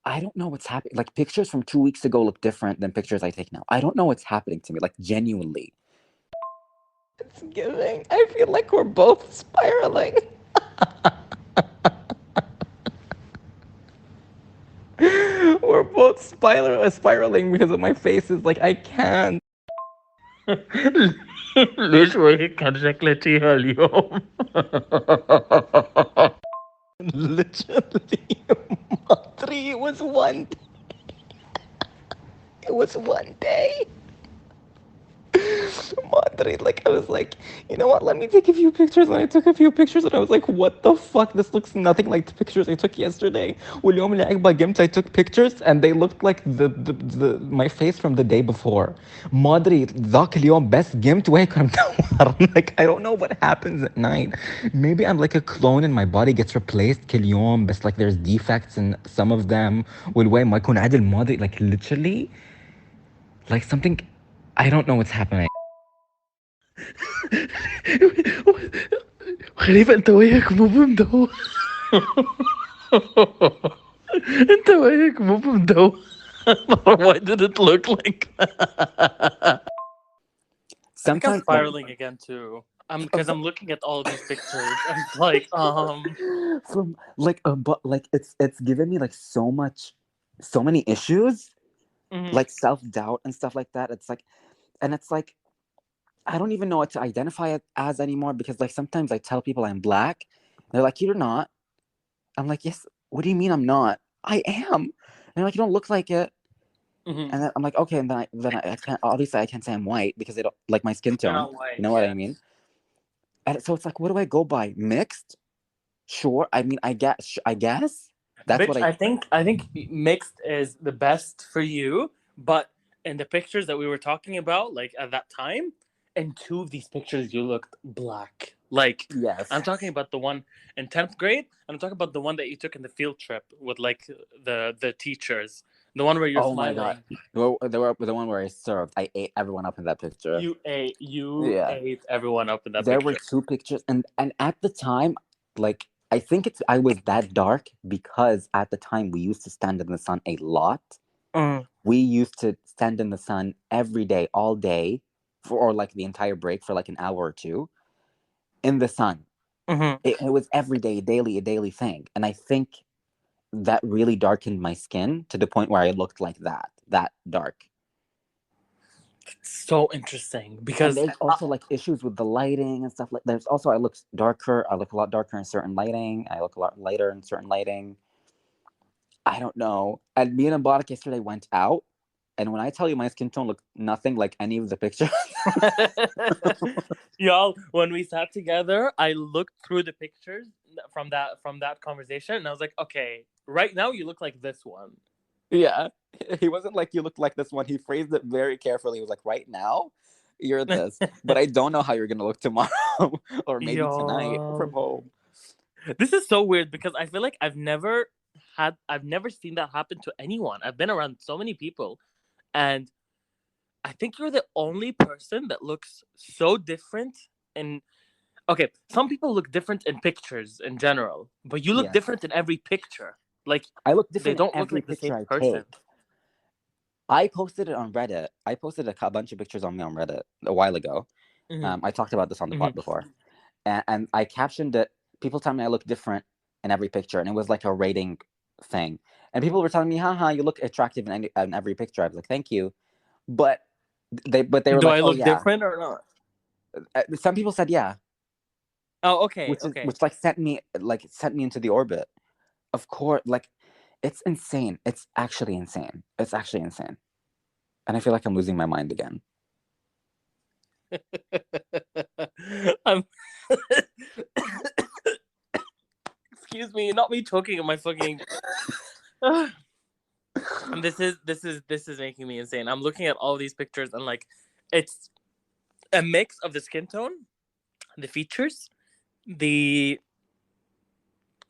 I don't know what's happening. Like, pictures from 2 weeks ago look different than pictures I take now. I don't know what's happening to me. Like, genuinely. It's giving. I feel like we're both spiraling. We're both spiraling because of my face is like I can't. ليش وجهك كان شكله شي اليوم؟ Literally, Matri, it was one day. Madre, like I was like, you know what? Let me take a few pictures, and I took a few pictures, and I was like, what the fuck? This looks nothing like the pictures I took yesterday. واليوم اللي عقب قمت, I took pictures, and they looked like the my face from the day before. Madre, ذاك اليوم بس قمت وهيك كنت مدور. Like I don't know what happens at night. Maybe I'm like a clone, and my body gets replaced كل يوم, but like there's defects in some of them. والوين ما يكون عدل ماضي, like literally, like something. I don't know what's happening. خليفة انت وجهك مو بمدو. انت وجهك مو بمدو. Why did it look like that? I think I'm Sometimes, like, spiraling again too. Because I'm looking at all these pictures and it's like, from like but like it's given me like so many issues, mhm. like self-doubt and stuff like that. It's like, and it's like, I don't even know what to identify it as anymore, because like sometimes I tell people I'm black, they're like, you're not. I'm like, yes, what do you mean I'm not? I am. And they're like, you don't look like it. Mhm. And then I'm like, okay, and I can't, obviously I can't say I'm white because they don't like my skin You're tone. not white, You know what I yeah. mean? And so it's like, what do I go by? Mixed? Sure. I mean, I guess that's what Bitch, I. I think mixed is the best for you, but in the pictures that we were talking about, like at that time, in two of these pictures you looked black. Like Yes. I'm talking about the one in 10th grade, and I'm talking about the one that you took in the field trip with like the teachers. The one where you're Oh my god. smiling. The one where I served. I ate everyone up in that picture. You Yeah. ate everyone up in that There were picture. 2 pictures, and at the time, like, I was that dark because at the time we used to stand in the sun a lot. Mm. We used to stand in the sun every day, all day, or like the entire break for like an hour or two in the sun. Mm-hmm. It was every day, a daily thing, and I think that really darkened my skin to the point where I looked like that dark. So interesting And because there's also like issues with the lighting and stuff. Like, there's also, I look darker. I look a lot darker in certain lighting. I look a lot lighter in certain lighting. I don't know. And me and Mbarak yesterday went out, and when I tell you my skin tone looked nothing like any of the pictures. y'all, when we sat together, I looked through the pictures from that conversation, and I was like, okay, right now you look like this one. Yeah, he wasn't like, you look like this one. He phrased it very carefully. He was like, right now, you're this, but I don't know how you're gonna look tomorrow or maybe tonight from Yo, home. this is so weird because I feel like I've never seen that happen to anyone. I've been around so many people, and I think you're the only person that looks so different in okay, some people look different in pictures in general, but you look Yes, different in every picture. Like I look they different in don't look every like the picture same I person. take. I posted it on Reddit. I posted a bunch of pictures on me on Reddit a while ago. Mm-hmm. I talked about this on the Mm-hmm. pod before, and I captioned it. People tell me I look different in every picture, and it was like a rating thing. And people were telling me, "Haha, you look attractive in every picture." I was like, "Thank you," but they were Do like, I "Oh look yeah." different or not? Some people said yeah, Oh, okay, which is okay. which like sent me into the orbit. Of course, like, it's insane. It's actually insane. It's actually insane. And I feel like I'm losing my mind again. I'm excuse me, not me choking on my fucking and this is making me insane. I'm looking at all these pictures and like it's a mix of the skin tone, the features, the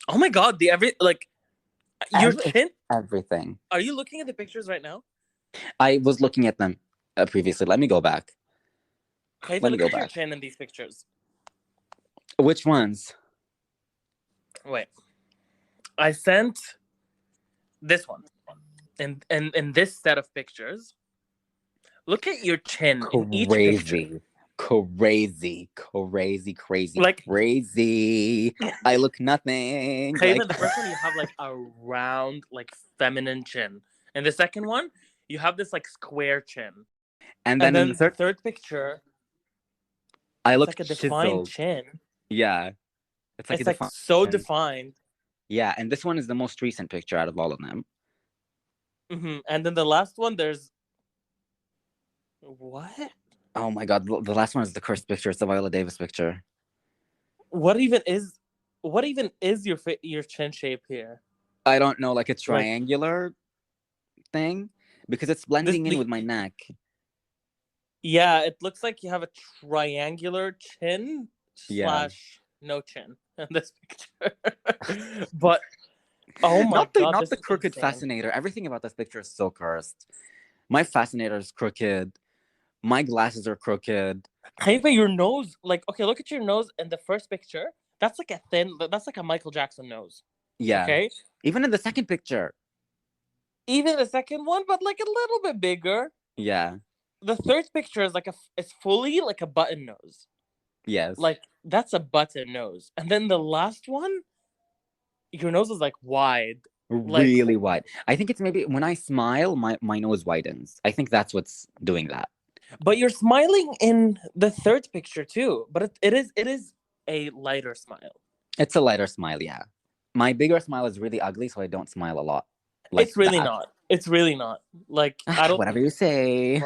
oh my god, the your chin. Everything. Are you looking at the pictures right now? I was looking at them previously. Let me go back. Khalifa, Let me look go at your back. chin in these pictures. Which ones? Wait. I sent this one. In this set of pictures. Look at your chin in each picture. Crazy. Like crazy. I look nothing. Khalifa, the first one you have like a round, like feminine chin. And the second one, you have this like square chin. And then in the third picture, I look like a defined chiseled. chin. Yeah. It's like so chin. defined. Yeah, and this one is the most recent picture out of all of them. Mm-hmm. And then the last one, there's what? Oh my god, the last one is the cursed picture. It's the Viola Davis picture. What even is your chin shape here? I don't know, like a triangular thing, because it's blending in with my neck. Yeah, it looks like you have a triangular chin / no chin in this picture. But oh my god, not the crooked fascinator. Everything about this picture is so cursed. My fascinator is crooked. My glasses are crooked. Khalifa, your nose, like, okay, look at your nose in the first picture. That's like a Michael Jackson nose. Yeah. Okay. Even in the second picture. Even the second one, but like a little bit bigger. Yeah. The third picture is it's fully like a button nose. Yes. Like that's a button nose. And then the last one, your nose is like wide. Really wide. I think it's maybe when I smile, my nose widens. I think that's what's doing that. But you're smiling in the third picture too. But it is a lighter smile. It's a lighter smile, yeah. My bigger smile is really ugly, so I don't smile a lot. Like it's really not. It's really not. Like I don't. Whatever you say.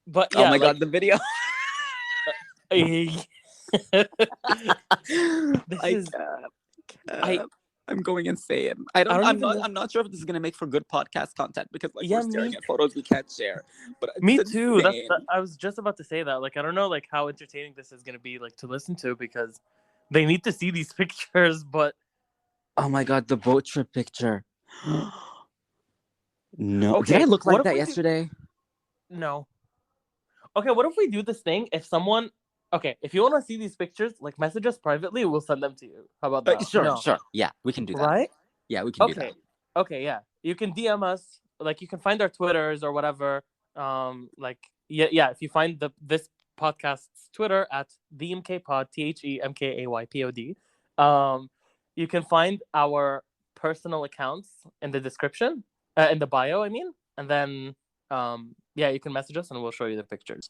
But yeah. Oh my god, the video. I'm going insane. I'm not sure if this is gonna make for good podcast content because we're staring at photos we can't share. But me too. I was just about to say that. Like I don't know like how entertaining this is gonna be like to listen to because they need to see these pictures. But oh my god, the boat trip picture. No. Okay, did I look like that yesterday? No. Okay, what if we do this thing? If you want to see these pictures, like message us privately, we'll send them to you. How about that? Sure. Yeah, we can do that. Right? Yeah, we can do that. Okay, yeah. You can DM us. Like you can find our Twitters or whatever. If you find this podcast's Twitter at TheMKPod, TheMKAYPod. You can find our personal accounts in the description, in the bio, I mean. And then you can message us and we'll show you the pictures.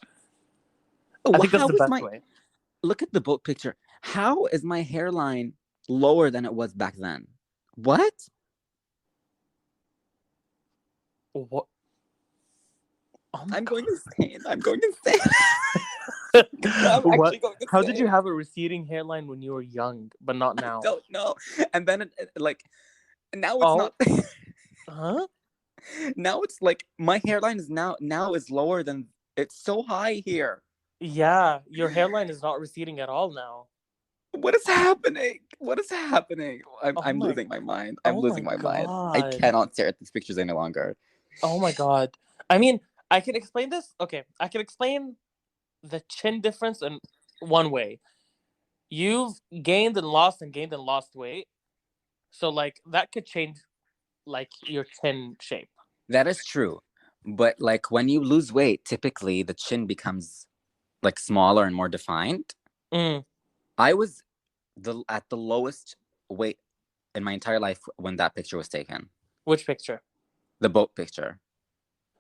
I think that's the best way. Look at the boat picture. How is my hairline lower than it was back then? What? What? Oh I'm going insane. I'm going insane. How did you have a receding hairline when you were young, but not now? I don't know. And then now it's not. Huh? Now it's like my hairline is now is lower than it's so high here. Yeah, your hairline is not receding at all now. What is happening? I'm losing my mind. I'm losing my mind. I cannot stare at these pictures any longer. Oh my god. I mean, I can explain this. Okay, I can explain the chin difference in one way. You've gained and lost weight. So like that could change like your chin shape. That is true. But like when you lose weight, typically the chin becomes like smaller and more defined. I was at the lowest weight in my entire life when that picture was taken. Which picture? The boat picture.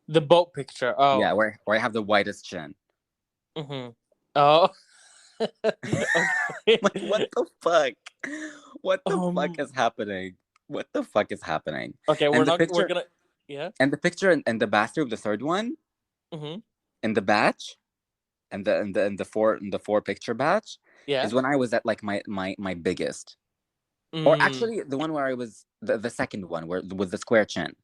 The boat picture. Oh. Yeah, where I have the widest chin. Mm-hmm. Oh. Like, what the fuck? What the fuck is happening? What the fuck is happening? Okay, we're gonna. Yeah. And the picture in the bathroom, the third one, Mm-hmm. in the batch, and the four picture batch Yeah. is when I was at like my biggest. Or Mm. actually, the one where I was the second one, where with the square chin.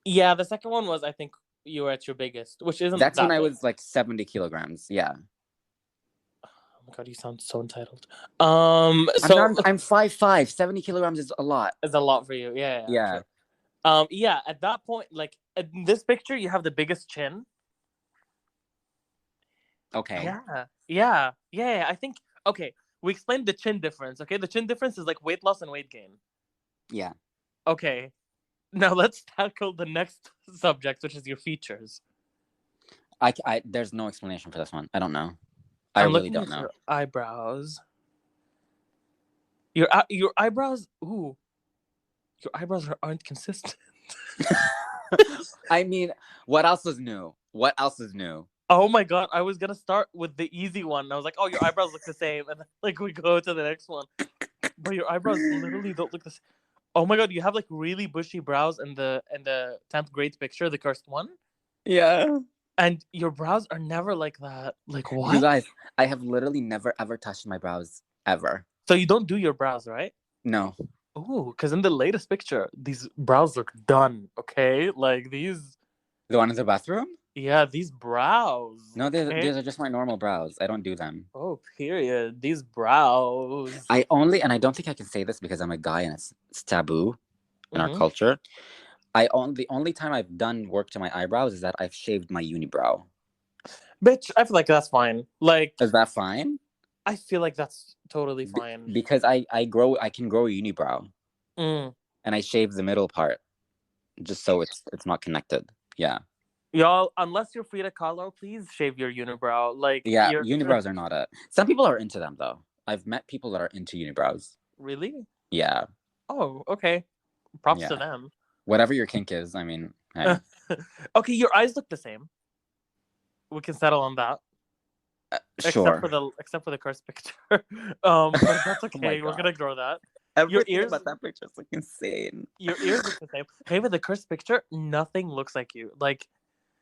Yeah, the second one was, I think, you were at your biggest, which isn't That's when that I big. was like 70 kilograms. Yeah, Oh my god, you sound so entitled. I'm So not. I'm 5'5". 70 kilograms is a lot. it's a lot for you. Yeah, yeah, I'm Yeah. sure. Yeah, at that point, like in this picture, you have the biggest chin. Okay. Yeah. I think okay. We explained the chin difference. Okay, the chin difference is like weight loss and weight gain. Yeah. Okay, now let's tackle the next subject, which is your features. There's no explanation for this one. I don't know. I I'm really looking don't at know. your eyebrows. Your eyebrows. Ooh, your eyebrows aren't consistent. I mean, what else is new? What else is new? Oh my god, I was gonna start with the easy one. I was like, oh, your eyebrows look the same, and then, like we go to the next one. But your eyebrows literally don't look the same. Oh my god, you have like really bushy brows in the 10th grade picture, the cursed one, Yeah. and your brows are never like that. Like You what? guys, I have literally never ever touched my brows ever. So you don't do your brows, right? No. Ooh, because in the latest picture, these brows look done. Okay, like these. The one in the bathroom? Yeah, these brows. No, Okay. these are just my normal brows. I don't do them. Oh, period. These brows. And I don't think I can say this because I'm a guy and it's taboo in our Mhm. culture. The only time I've done work to my eyebrows is that I've shaved my unibrow. Bitch, I feel like that's fine. Like, Is that fine? I feel like that's totally fine. Because I can grow a unibrow Mm. and I shave the middle part just so it's not connected. Yeah. Y'all, unless you're Frida Kahlo, please shave your unibrow. Like, Yeah, you're unibrows are not it. Some people are into them though. I've met people that are into unibrows. really? Yeah. Oh, okay. Props Yeah. to them. Whatever your kink is, I mean, hey. Okay, your eyes look the same. We can settle on that. Sure. Except for the curse picture. But that's Oh my okay. We're God. gonna ignore that. Everything ears- about that picture is like insane. Your ears look the same. Hey, with the curse picture, nothing looks like you. Like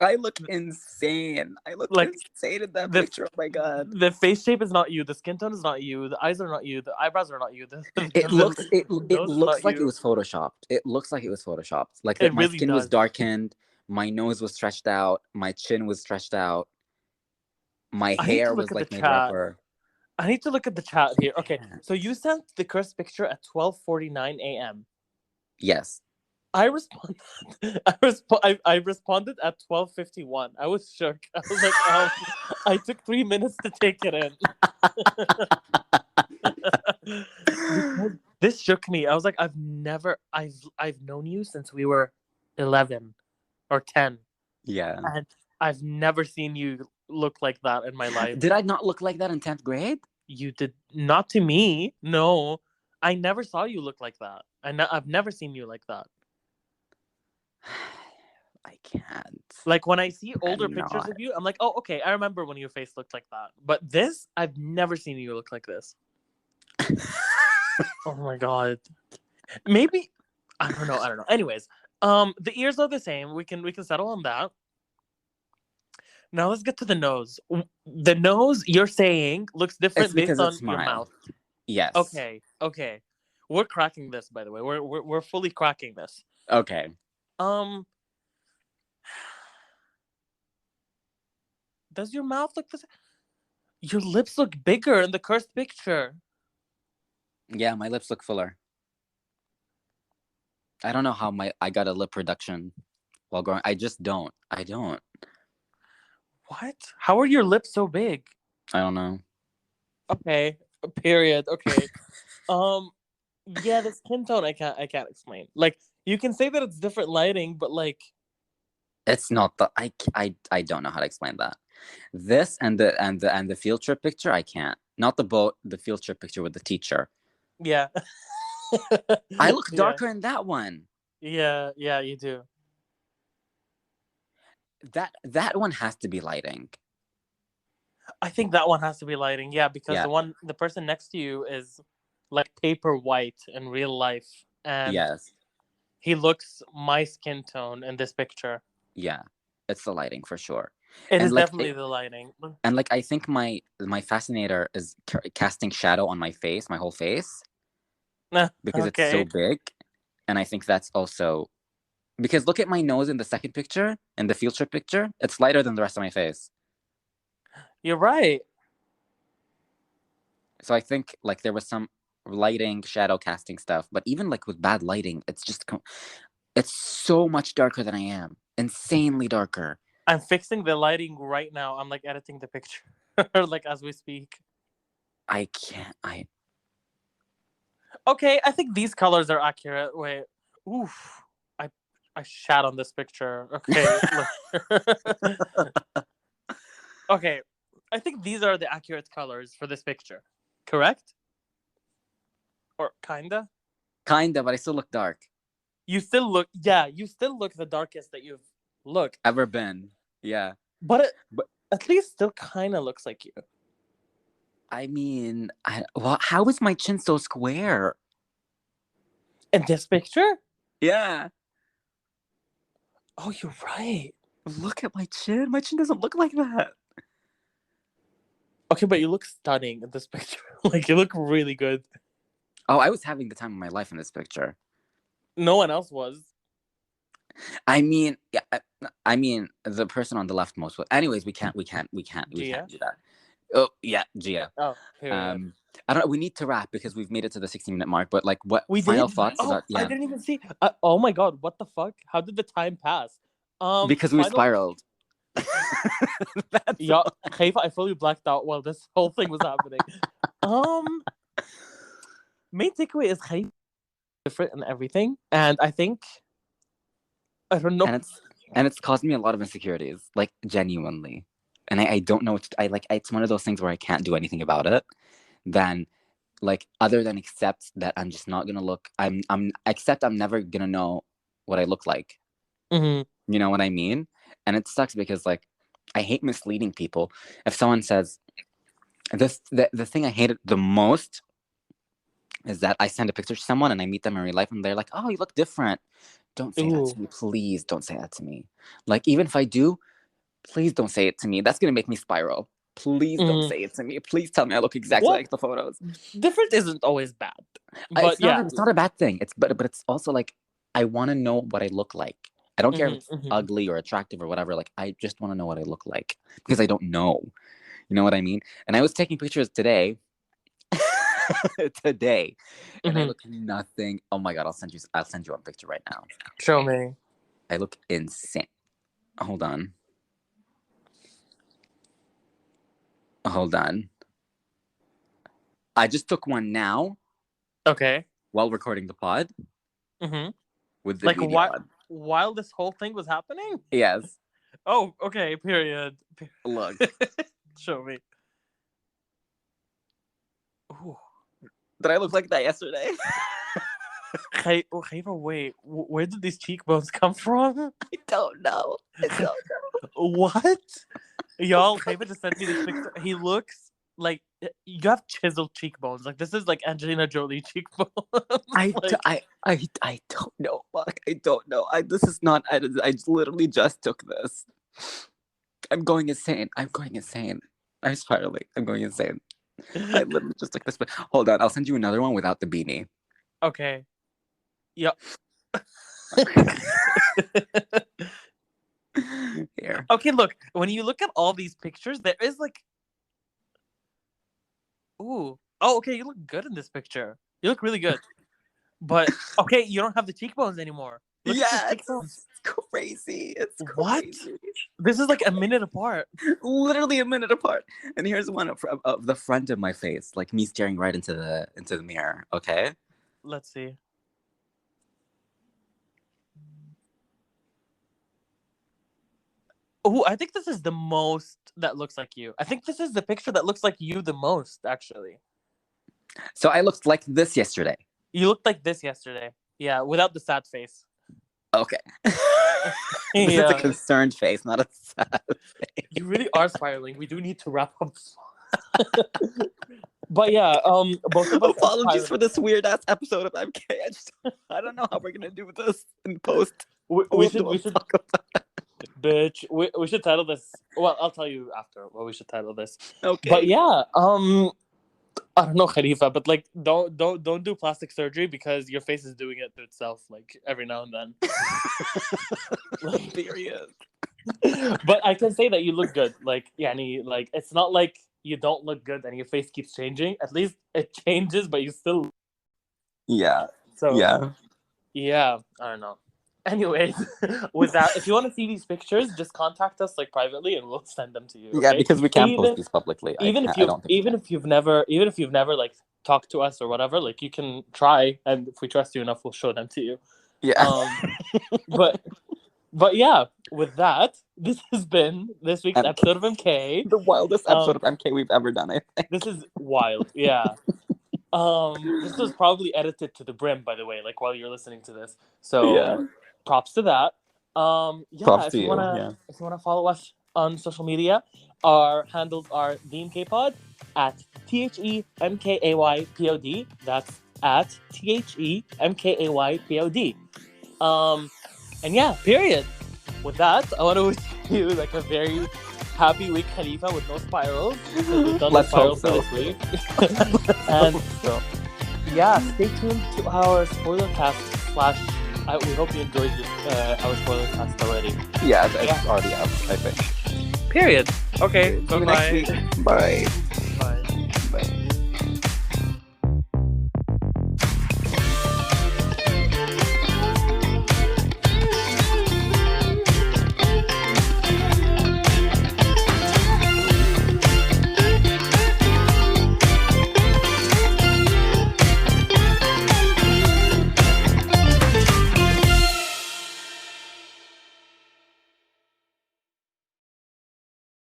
I look insane. I look Like, insane in that the- picture. Oh my God. the face shape is not you. The skin tone is not you. The eyes are not you. The eyebrows are not you. It looks it nose is looks not like it you. was photoshopped. It looks like it was photoshopped. Like It my really skin was does. darkened, my nose was stretched out, my chin was stretched out, my I need to hair look was at the like made chat. rougher. I need to look at the chat here. Okay, Yeah. so you sent the cursed picture at 12:49 a.m. Yes. I responded. I responded at 12:51. I was shook. I was like, I took 3 minutes to take it in. Because this shook me. I was like, I've known you since we were 11 or 10, Yeah. and I've never seen you look like that in my life. Did I not look like that in 10th grade? You did not to me. No, I never saw you look like that. I've never seen you like that. I can't. Like when I see older I'm pictures not. of you, I'm like, oh, okay, I remember when your face looked like that. But this, I've never seen you look like this. Oh my god. Maybe I don't know. Anyways, the ears are the same. We can settle on that. Now let's get to the nose. The nose you're saying looks different It's based because on it's your mine. mouth. Yes. Okay. We're cracking this, by the way. We're fully cracking this. Okay. Does your mouth look the same? Your lips look bigger in the cursed picture. Yeah, my lips look fuller. I don't know how I got a lip reduction while growing. I just don't. I don't. What? How are your lips so big? I don't know. Okay. Period. Okay. Yeah, the skin tone I can't explain. Like you can say that it's different lighting, but like It's not the I don't know how to explain that. This and the field trip picture I can't. Not the boat, the field trip picture with the teacher. yeah. I look darker in that one. Yeah, you do. That one has to be lighting. I think that one has to be lighting, yeah, because Yeah. the person next to you is like paper white in real life, and Yes. he looks my skin tone in this picture. Yeah. It's the lighting for sure. It And is like definitely the lighting. and like I think my fascinator is casting shadow on my face, my whole face, because it's so Okay. big. And I think that's also because look at my nose in the second picture and the field trip picture. It's lighter than the rest of my face. You're right. So I think like there was some lighting, shadow casting stuff, but even like with bad lighting, it's so much darker than I am. Insanely darker. I'm fixing the lighting right now. I'm like editing the picture, like as we speak. I can't. Okay, I think these colors are accurate. Wait, oof, I shat on this picture. Okay, okay, I think these are the accurate colors for this picture. Correct? Or kinda? Kinda, but I still look dark. You still look, yeah, you still look the darkest that you've looked. Ever been. Yeah. But But at least still kind of looks like you. I mean, well, how is my chin so square? In this picture? Yeah. Oh, you're right. Look at my chin. My chin doesn't look like that. Okay, but you look stunning in this picture. Like, you look really good. Oh, I was having the time of my life in this picture. No one else was. I mean, yeah, I mean, the person on the leftmost. Anyways, we can't do that. Oh yeah, Gia. Oh, period. I don't know. We need to wrap because we've made it to the 16-minute mark. But like, what We final did? thoughts Oh, about? I Yeah, didn't even see. Oh my god, what the fuck? How did the time pass? because we Final... spiraled. Yeah, Khalifa, I fully blacked out while this whole thing was happening. Main takeaway is Khalifa different and everything, and I think I don't know. And it's caused me a lot of insecurities, like genuinely. And I don't know what I like. It's one of those things where I can't do anything about it. Then, like, other than accept that I'm just not gonna look. I'm accept I'm never gonna know what I look like. Mm-hmm. You know what I mean? And it sucks because like I hate misleading people. If someone says the thing I hated the most is that I send a picture to someone and I meet them in real life and they're like, "Oh, you look different." Don't say that to me, please. Don't say that to me. Like, even if I do, please don't say it to me. That's gonna make me spiral. Please don't say it to me. Please tell me I look exactly like the photos. Different isn't always bad, but it's not a bad thing. But it's also like I want to know what I look like. I don't care if it's ugly or attractive or whatever. Like, I just want to know what I look like because I don't know. You know what I mean? And I was taking pictures today. And I look nothing. Oh my god! I'll send you a picture right now. Show me. I look insane. Hold on. I just took one now. Okay. While recording the pod. With the like video on. While this whole thing was happening? Yes. Oh, okay. Period. Look. Show me. Ooh. Did I look like that yesterday? Khalifa, wait. Where did these cheekbones come from? I don't know. What? Y'all, Khalifa just sent me this picture. He looks like you have chiseled cheekbones. Like, this is like Angelina Jolie cheekbones. I don't know, Mark. I don't know. This is not. I literally just took this. I'm going insane. I'm spiraling. I'm going insane. I literally just took this. But hold on, I'll send you another one without the beanie. Okay. Yep. Here. Okay, look. When you look at all these pictures, there is like. Ooh. Oh, okay. You look good in this picture. You look really good. But okay, you don't have the cheekbones anymore. Look yeah, cheekbones. It's crazy. It's what? Crazy. This is like a minute apart. Literally a minute apart. And here's one of the front of my face, like me staring right into the mirror. Okay. Let's see. Oh, I think this is the most that looks like you. I think this is the picture that looks like you the most, actually. So I looked like this yesterday. You looked like this yesterday. Yeah, without the sad face. Okay. This is a concerned face, not a sad face. You really are spiraling. We do need to wrap up. But yeah, both of us. Apologies for this weird ass episode of MK. I don't know how we're gonna do this in post. We should Bitch, we should title this. Well, I'll tell you after what we should title this. Okay. But yeah, I don't know, Khalifa, but like, don't do plastic surgery because your face is doing it to itself, like every now and then. Period. But I can say that you look good. Like, Yani, like it's not like you don't look good and your face keeps changing. At least it changes, but you still. Yeah. So Yeah. yeah, I don't know. Anyways, with that, if you want to see these pictures, just contact us like privately, and we'll send them to you. Yeah, Okay? because we can't Even- post these publicly. I don't think we can. if you've never like talked to us or whatever, like you can try, and if we trust you enough, we'll show them to you. Yeah. But yeah, with that, this has been this week's episode of MK. The wildest episode of MK we've ever done, I think. This is wild, yeah. This was probably edited to the brim, by the way, like while you're listening to this. So Yeah. props to that. Yeah, Props if to you you, wanna if you wanna follow us on social media, our handles are the MKPod at THEMKAYPOD. That's at THEMKAYPOD. And yeah, period. With that, I want to wish you like a very happy week, Khalifa, with no spirals. We've done Let's the spirals hope so. for this week. And So, yeah, stay tuned to our spoiler cast / we hope you enjoyed our spoiler cast already. yeah, it's already up, I think. Period. Okay, See you next week. Bye.